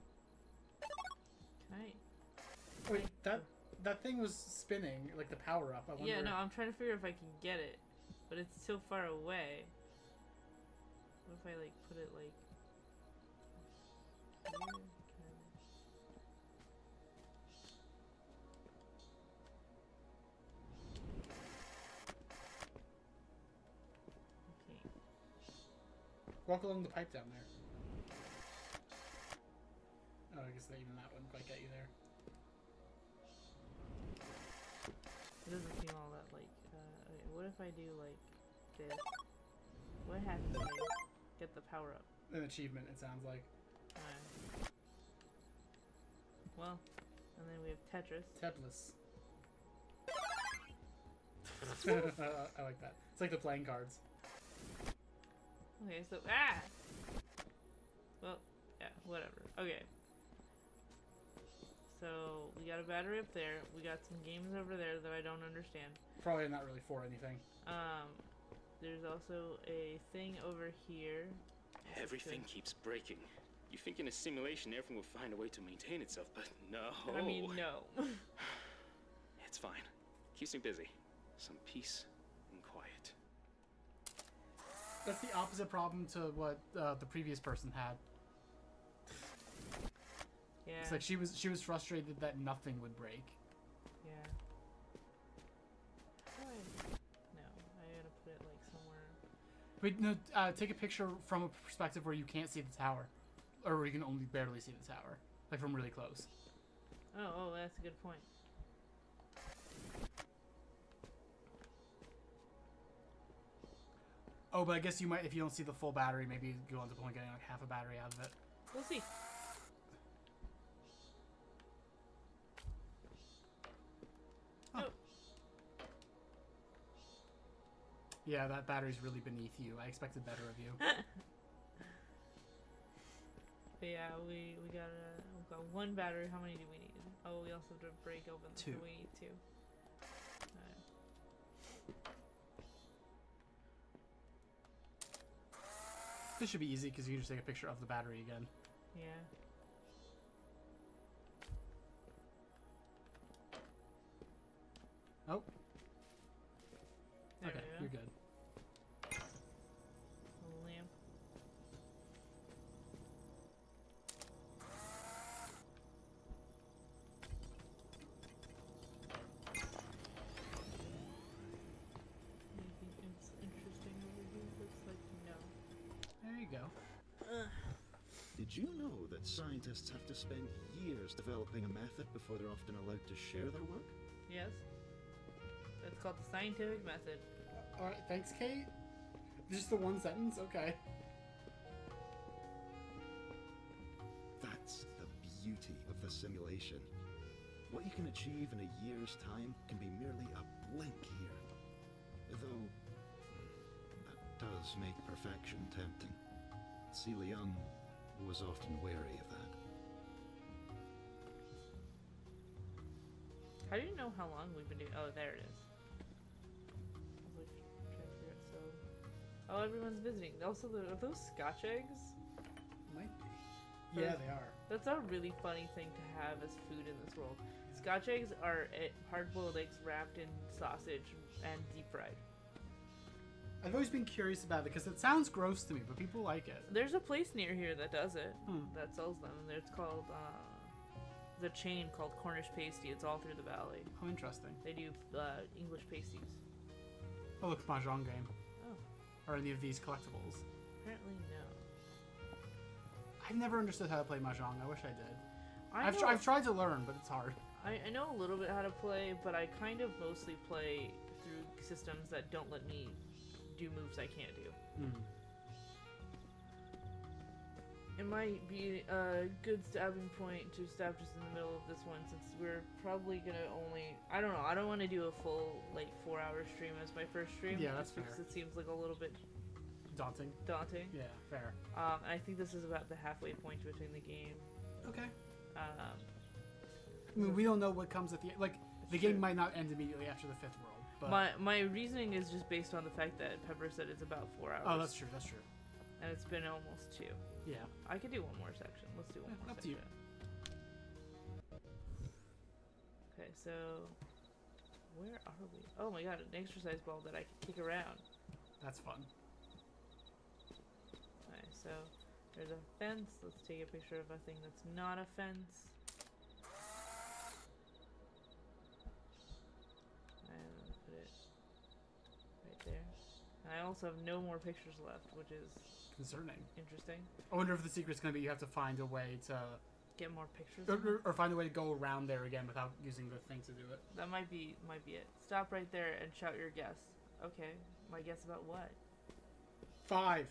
Can I... Wait, that thing was spinning, like the power up. I wonder... Yeah, no, I'm trying to figure if I can get it. But it's so far away. What if I, like, put it, like... here? Okay. Walk along the pipe down there. Oh, I guess that even that wouldn't quite get you there. It doesn't seem all that, like, okay, what if I do, like, this? What happens when I get the power up? An achievement, it sounds like. Well, and then we have Tetris. Tetris. I like that. It's like the playing cards. Okay, so, ah! Well, yeah, whatever. Okay. So, we got a battery up there. We got some games over there that I don't understand. Probably not really for anything. There's also a thing over here. Everything keeps breaking. You think in a simulation everything will find a way to maintain itself, but no. I mean, no. It's fine. Keeps me busy. Some peace and quiet. That's the opposite problem to what the previous person had. Yeah. It's like she was frustrated that nothing would break. Yeah. How do no, I gotta put it like somewhere. Wait, no. Take a picture from a perspective where you can't see the tower, or where you can only barely see the tower, like from really close. Oh, that's a good point. Oh, but I guess you might, if you don't see the full battery, maybe go on to point getting like half a battery out of it. We'll see. Oh. Yeah, that battery's really beneath you. I expected better of you. But yeah, we've got one battery. How many do we need? Oh, we also have to break open. Two. So we need two. This should be easy because you can just take a picture of the battery again. Yeah. Oh. There Okay, we go. you're good. Lamp. Anything interesting over here? Looks like no. There you go. Did you know that scientists have to spend years developing a method before they're often allowed to share their work? Yes. That's called the scientific method. Alright, thanks, Kate. Just the one sentence? Okay. That's the beauty of the simulation. What you can achieve in a year's time can be merely a blink here. Though, that does make perfection tempting. Celia Young was often wary of that. How do you know how long we've been doing? Oh, there it is. I was like, trying to figure it, so. Oh, everyone's visiting. Also, are those Scotch eggs? Might be. Yeah, they are. That's a really funny thing to have as food in this world. Scotch eggs are hard-boiled eggs wrapped in sausage and deep fried. I've always been curious about it because it sounds gross to me, but people like it. There's a place near here that does it, that sells them, and it's called, the chain called Cornish Pasty. It's all through the valley. Oh, interesting. They do English pasties. Oh, look, Mahjong game. Oh. Are any of these collectibles? Apparently no. I've never understood how to play Mahjong. I wish I did. I I've tried to learn, but it's hard. I know a little bit how to play, but I kind of mostly play through systems that don't let me do moves I can't do. It might be a good stabbing point to stab just in the middle of this one, since we're probably gonna only... I don't know, I don't want to do a full, like, 4-hour stream as my first stream. Yeah, that's fair. Because it seems like a little bit... Daunting. Yeah, fair. I think this is about the halfway point between the game. Okay. I mean, we don't know what comes at the end. Like, the game might not end immediately after the 5th world. But my reasoning is just based on the fact that Pepper said it's about 4 hours. Oh, that's true, that's true. And it's been almost 2. Yeah. I could do one more section. Let's do one more up section. to you. Okay, so... Where are we? Oh my god, an exercise ball that I can kick around. That's fun. Alright, so there's a fence. Let's take a picture of a thing that's not a fence. And put it right there. And I also have no more pictures left, which is concerning. Interesting. I wonder if the secret's going to be you have to find a way to... Get more pictures? Or find a way to go around there again without using the thing to do it. That might be it. Stop right there and shout your guess. Okay, my guess about what? 5.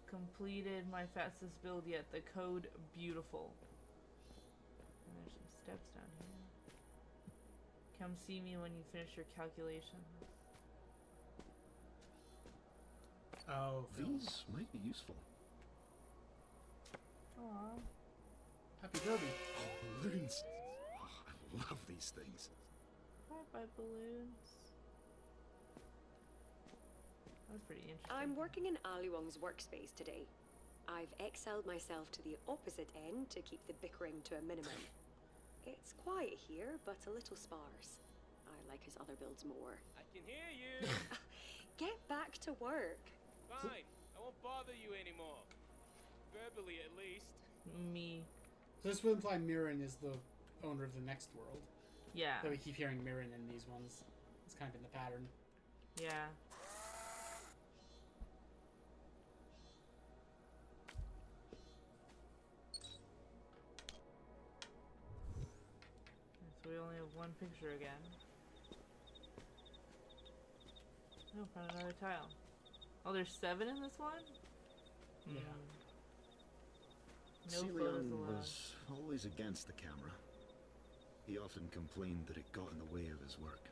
Completed my fastest build yet. The code beautiful. And there's some steps down here. Come see me when you finish your calculation. Oh, these might be useful. Aww. Happy Derby. Oh, balloons. Oh, I love these things. Bye, balloons. That's pretty interesting. I'm working in Ali Wong's workspace today. I've excelled myself to the opposite end to keep the bickering to a minimum. It's quiet here, but a little sparse. I like his other builds more. I can hear you. Get back to work. Fine. I won't bother you anymore. Verbally, at least. Me. So this would imply Mirren is the owner of the next world. Yeah. That we keep hearing Mirren in these ones. It's kind of in the pattern. Yeah. So we only have one picture again. Oh, found another tile. Oh, there's 7 in this one? Yeah. No photos Celion allowed. was always against the camera. He often complained that it got in the way of his work.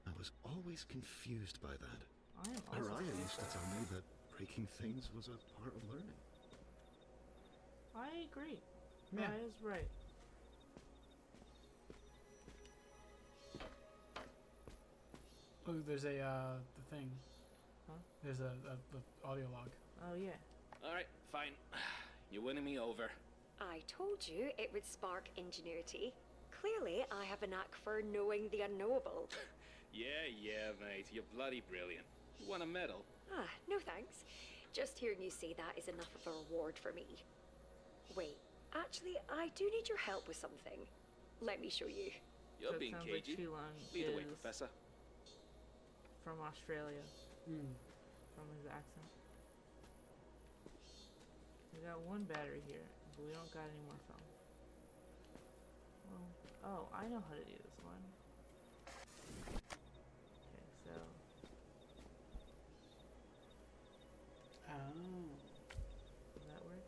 I was always confused by that. I am also Araya used to tell me that breaking things was a part of learning. I agree. Yeah. Raya's right. Oh, there's a, the thing. Huh? There's a audio log. Oh, yeah. Alright, fine. You're winning me over. I told you it would spark ingenuity. Clearly, I have a knack for knowing the unknowable. Yeah, mate. You're bloody brilliant. You want a medal? Ah, no thanks. Just hearing you say that is enough of a reward for me. Wait, actually, I do need your help with something. Let me show you. You're So it being sounds like cagey. Chulung Lead the way, is Professor. from Australia. Hmm. From his accent. We got one battery here, but we don't got any more film. Well, oh, I know how to do this one. Okay, so... Oh. Does that work?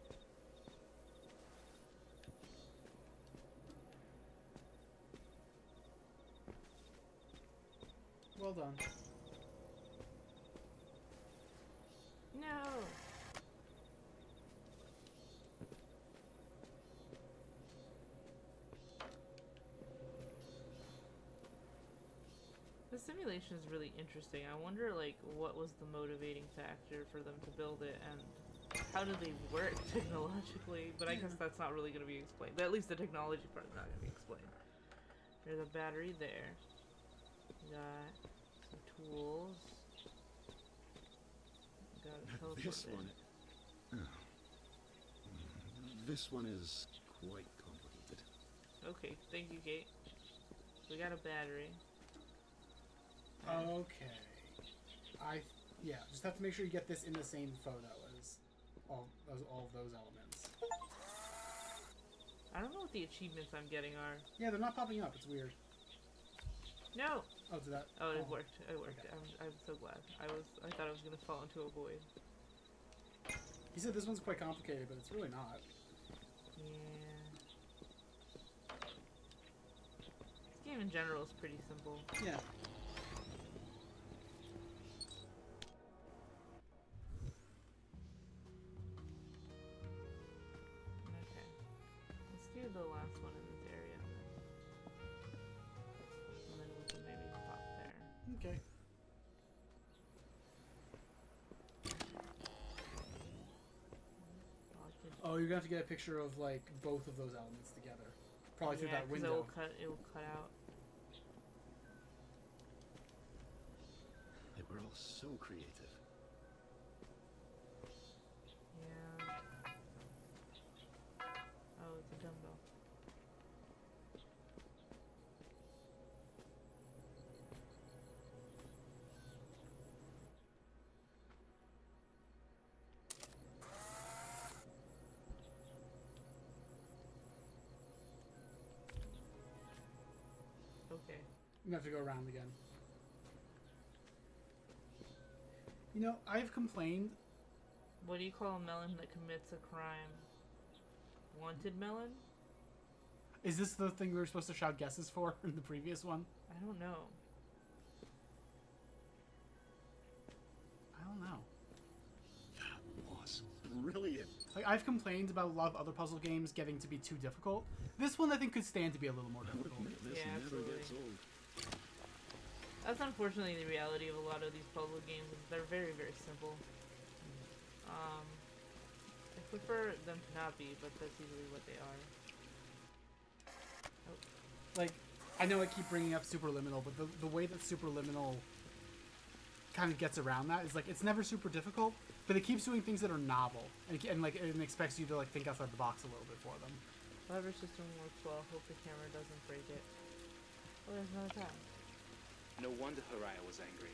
Well done. No! The simulation is really interesting. I wonder, like, what was the motivating factor for them to build it, and how do they work technologically? But I guess that's not really going to be explained. At least the technology part is not going to be explained. There's a battery there. We got some tools. We got a teleport This there. one. Oh. This one is quite complicated. Okay, thank you, Kate. We got a battery. Okay. Yeah, just have to make sure you get this in the same photo as all of those elements. I don't know what the achievements I'm getting are. Yeah, they're not popping up. It's weird. No! Oh, did that? Oh, it worked. It worked. Okay. I'm so glad. I thought I was gonna fall into a void. He said this one's quite complicated, but it's really not. Yeah. This game in general is pretty simple. Yeah. Okay. Let's do the last one in this area. And then we can maybe pop there. Okay. Oh, you're gonna have to get a picture of like both of those elements together, probably through that window. It will cut out. They were all so creative. Yeah. Oh, it's a dumbbell. Okay. You have to go around again. You know, I've complained. What do you call a melon that commits a crime? Wanted melon? Is this the thing we were supposed to shout guesses for in the previous one? I don't know. I don't know. That was brilliant. Like, I've complained about a lot of other puzzle games getting to be too difficult. This one, I think, could stand to be a little more difficult. This Yeah, never absolutely. gets old. That's unfortunately the reality of a lot of these puzzle games. Is they're very, very simple. I prefer them to not be, but that's usually what they are. Oh. Like, I know I keep bringing up Superliminal, but the way that Superliminal kind of gets around that is, like, it's never super difficult, but it keeps doing things that are novel, and expects you to, like, think outside the box a little bit for them. Whatever system works well, hope the camera doesn't break it. Oh, there's another tab. No wonder Haraya was angry.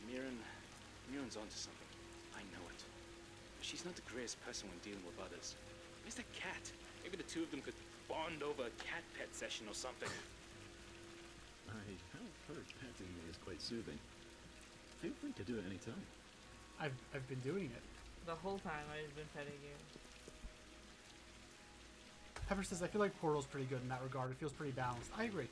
Miran's onto something. I know it. But she's not the greatest person when dealing with others. Where's that cat? Maybe the two of them could bond over a cat pet session or something. I have heard petting is quite soothing. Feel free to do it any time. I've been doing it. The whole time I've been petting you. Pepper says, I feel like Portal's pretty good in that regard. It feels pretty balanced. I agree.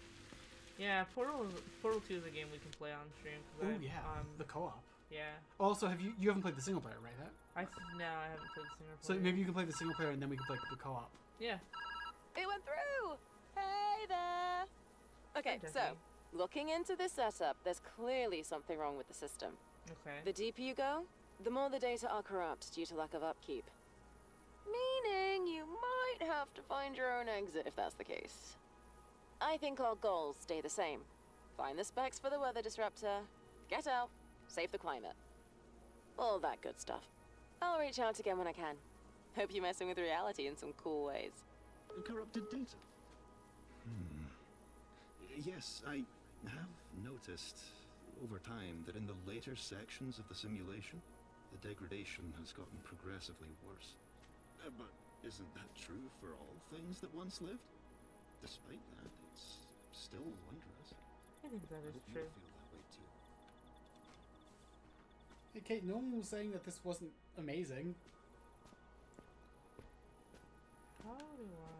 Yeah, Portal 2 is a game we can play on stream. Oh, yeah. The co-op. Yeah. Also, you haven't played the single player, right? No, I haven't played the single So player. maybe you can play the single player and then we can play the co-op. Yeah. It went through! Hey there! Okay, Hi, so, Jodi. looking into this setup, there's clearly something wrong with the system. Okay. The deeper you go, the more the data are corrupt due to lack of upkeep. Meaning you might have to find your own exit if that's the case. I think our goals stay the same. Find the specs for the weather disruptor, get out, save the climate. All that good stuff. I'll reach out again when I can. Hope you're messing with reality in some cool ways. Corrupted data? Yes, I have noticed over time that in the later sections of the simulation, the degradation has gotten progressively worse. But isn't that true for all things that once lived? Despite that, it's still wondrous. I think that I is hope you true. feel that way too. Hey, Kate, no one was saying that this wasn't amazing. How do I...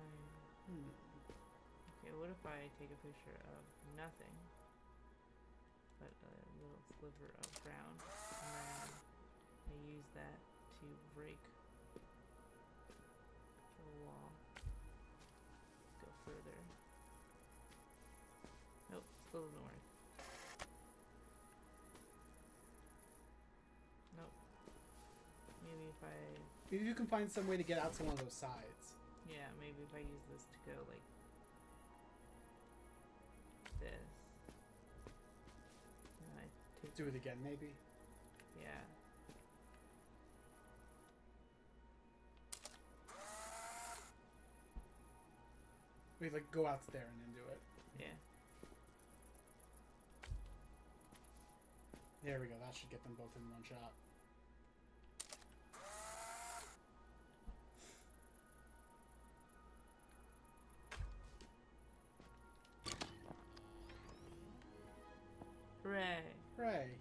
Okay, what if I take a picture of nothing but a little sliver of ground, and then I use that to break the wall. Let's go further. Nope, still doesn't work. Nope. Maybe if I... Maybe you can find some way to get out to one of those sides. Yeah, maybe if I use this to go like this. And I take... Do it again, maybe? Yeah. Wait, like, go out there and then do it. Yeah. There we go, that should get them both in one shot. Hooray. Hooray.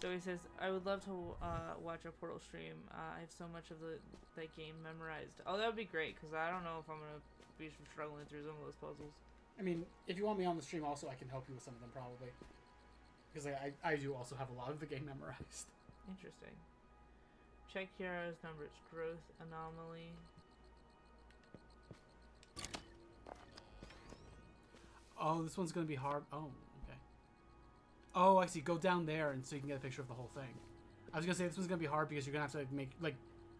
So he says, I would love to watch a Portal stream. I have so much of that game memorized. Oh, that would be great, because I don't know if I'm going to be struggling through some of those puzzles. I mean, if you want me on the stream also, I can help you with some of them, probably. Because like, I do also have a lot of the game memorized. Interesting. Check Kiara's numbers. Growth anomaly. Oh, this one's going to be hard. Oh, okay. Oh, I see. Go down there and so you can get a picture of the whole thing. I was going to say this one's going to be hard because you're going to have to make, like,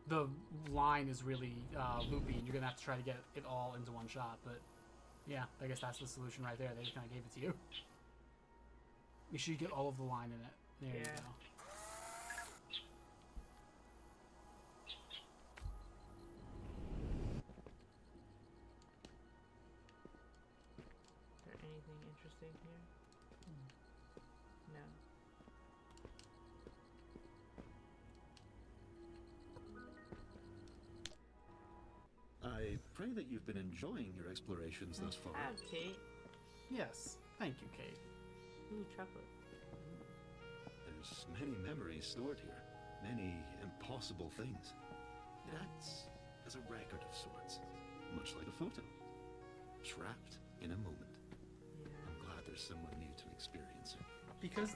the line is really loopy and you're going to have to try to get it all into one shot. But, yeah, I guess that's the solution right there. They just kind of gave it to you. Make sure you get all of the line in it. There you go. Is there anything interesting here? No. I pray that you've been enjoying your explorations thus far. Have, Kate. Yes. Thank you, Kate. Ooh, chocolate. There's many memories stored here. Many impossible things. It acts as a record of sorts. Much like a photo. Trapped in a moment. I'm glad there's someone new to experience it. Because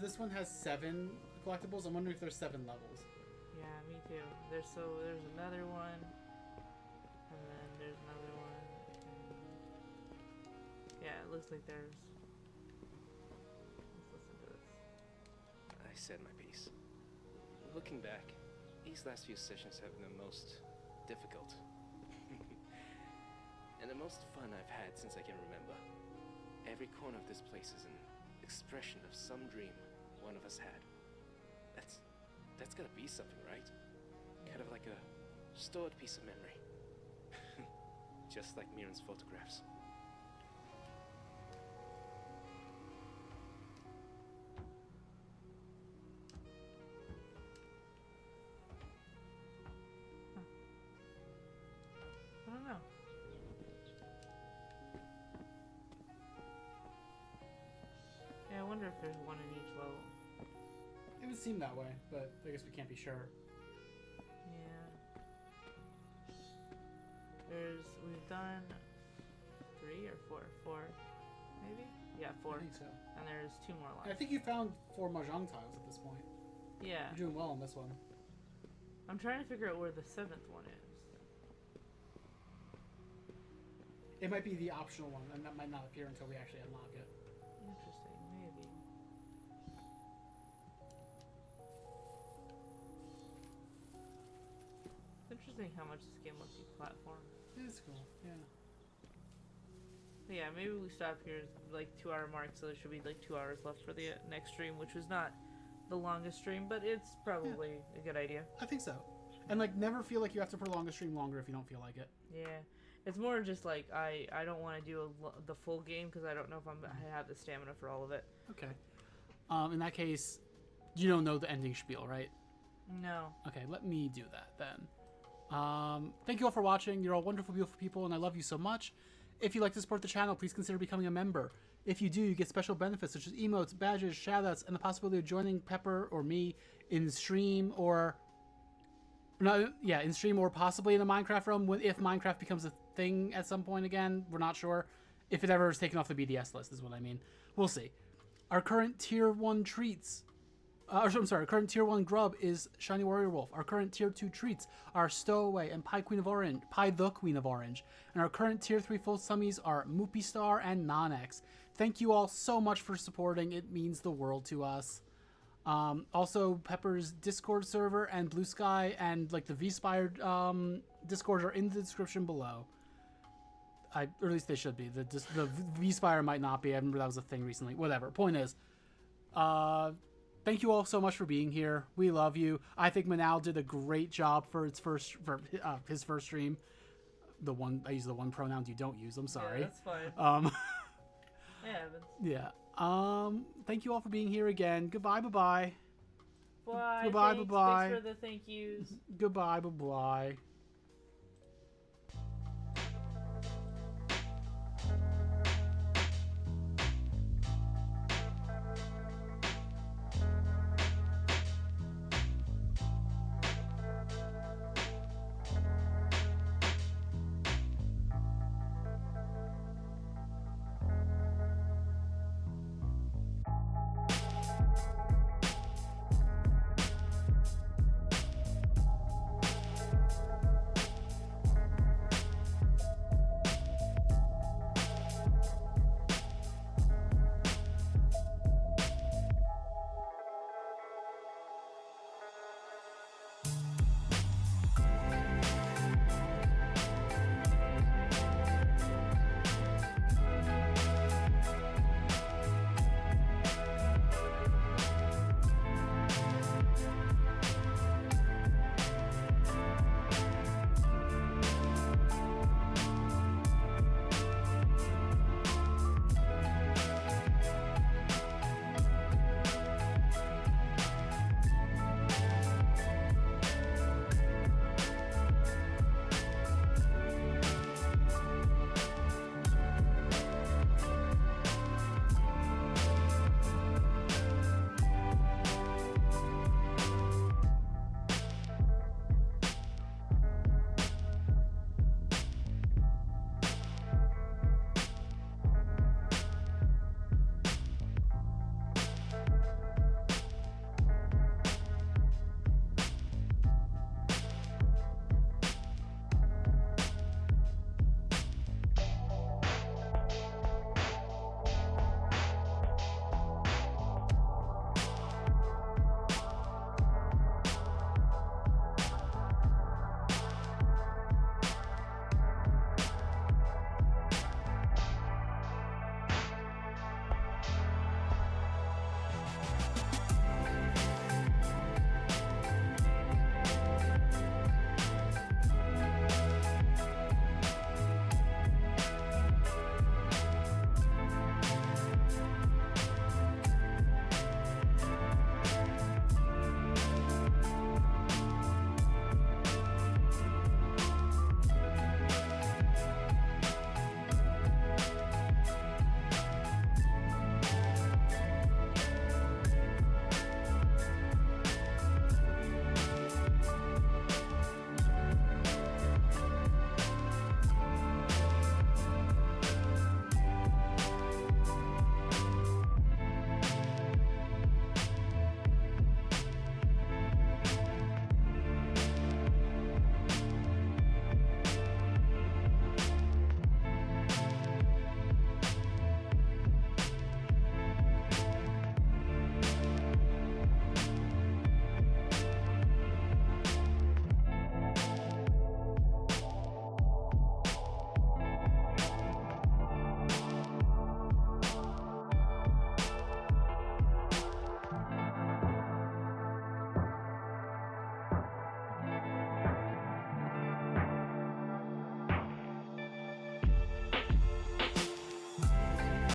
this one has 7 collectibles, I'm wondering if there's 7 levels. Yeah, me too. There's another one. And then there's another one. Yeah, it looks like there's... Let's listen to this. I said my piece. Looking back, these last few sessions have been the most difficult. And the most fun I've had since I can remember. Every corner of this place is an expression of some dream one of us had. That's gotta be something, right? Kind of like a stored piece of memory. Just like Miran's photographs. I don't know. Yeah, I wonder if there's one in each level. It would seem that way, but I guess we can't be sure. Yeah. We've done 3 or 4? 4, maybe? Yeah, 4. I think so. And there's 2 more left. I think you found 4 mahjong tiles at this point. Yeah. You're doing well on this one. I'm trying to figure out where the 7th one is. It might be the optional one, and that might not appear until we actually unlock it. Interesting, maybe. It's interesting how much this game lets you platform. It's cool, yeah. But yeah, maybe we stop here at like 2-hour mark, so there should be like 2 hours left for the next stream, which was not the longest stream, but it's probably a good idea. I think so. And like, never feel like you have to prolong a stream longer if you don't feel like it. Yeah, it's more just like I don't want to do the full game because I don't know if I have the stamina for all of it. Okay. In that case, you don't know the ending spiel, right? No. Okay, let me do that then. Thank you all for watching. You're all wonderful, beautiful people, and I love you so much. If you'd like to support the channel, please consider becoming a member. If you do, you get special benefits such as emotes, badges, shoutouts, and the possibility of joining Pepper or me in stream or in stream or possibly in the Minecraft realm if Minecraft becomes a thing at some point again. We're not sure. If it ever is taken off the BDS list is what I mean. We'll see. Our current tier 1 treats our current tier 1 grub is Shiny Warrior Wolf. Our current tier 2 treats are Stowaway and Pie the Queen of Orange. And our current tier 3 full summies are Moopy Star and Nonex. Thank you all so much for supporting. It means the world to us. Also, Pepper's Discord server and Blue Sky and like the V-Spire Discord are in the description below. Or at least they should be. The V-Spire might not be. I remember that was a thing recently. Whatever. Point is, thank you all so much for being here. We love you. I think Minal did a great job for his first stream. I use the one pronoun you don't use. I'm sorry. Yeah, that's fine. Yeah. Thank you all for being here again. Goodbye. Bye. Bye. Goodbye. Thanks, Bye. Thanks for the thank yous. Goodbye. Bye.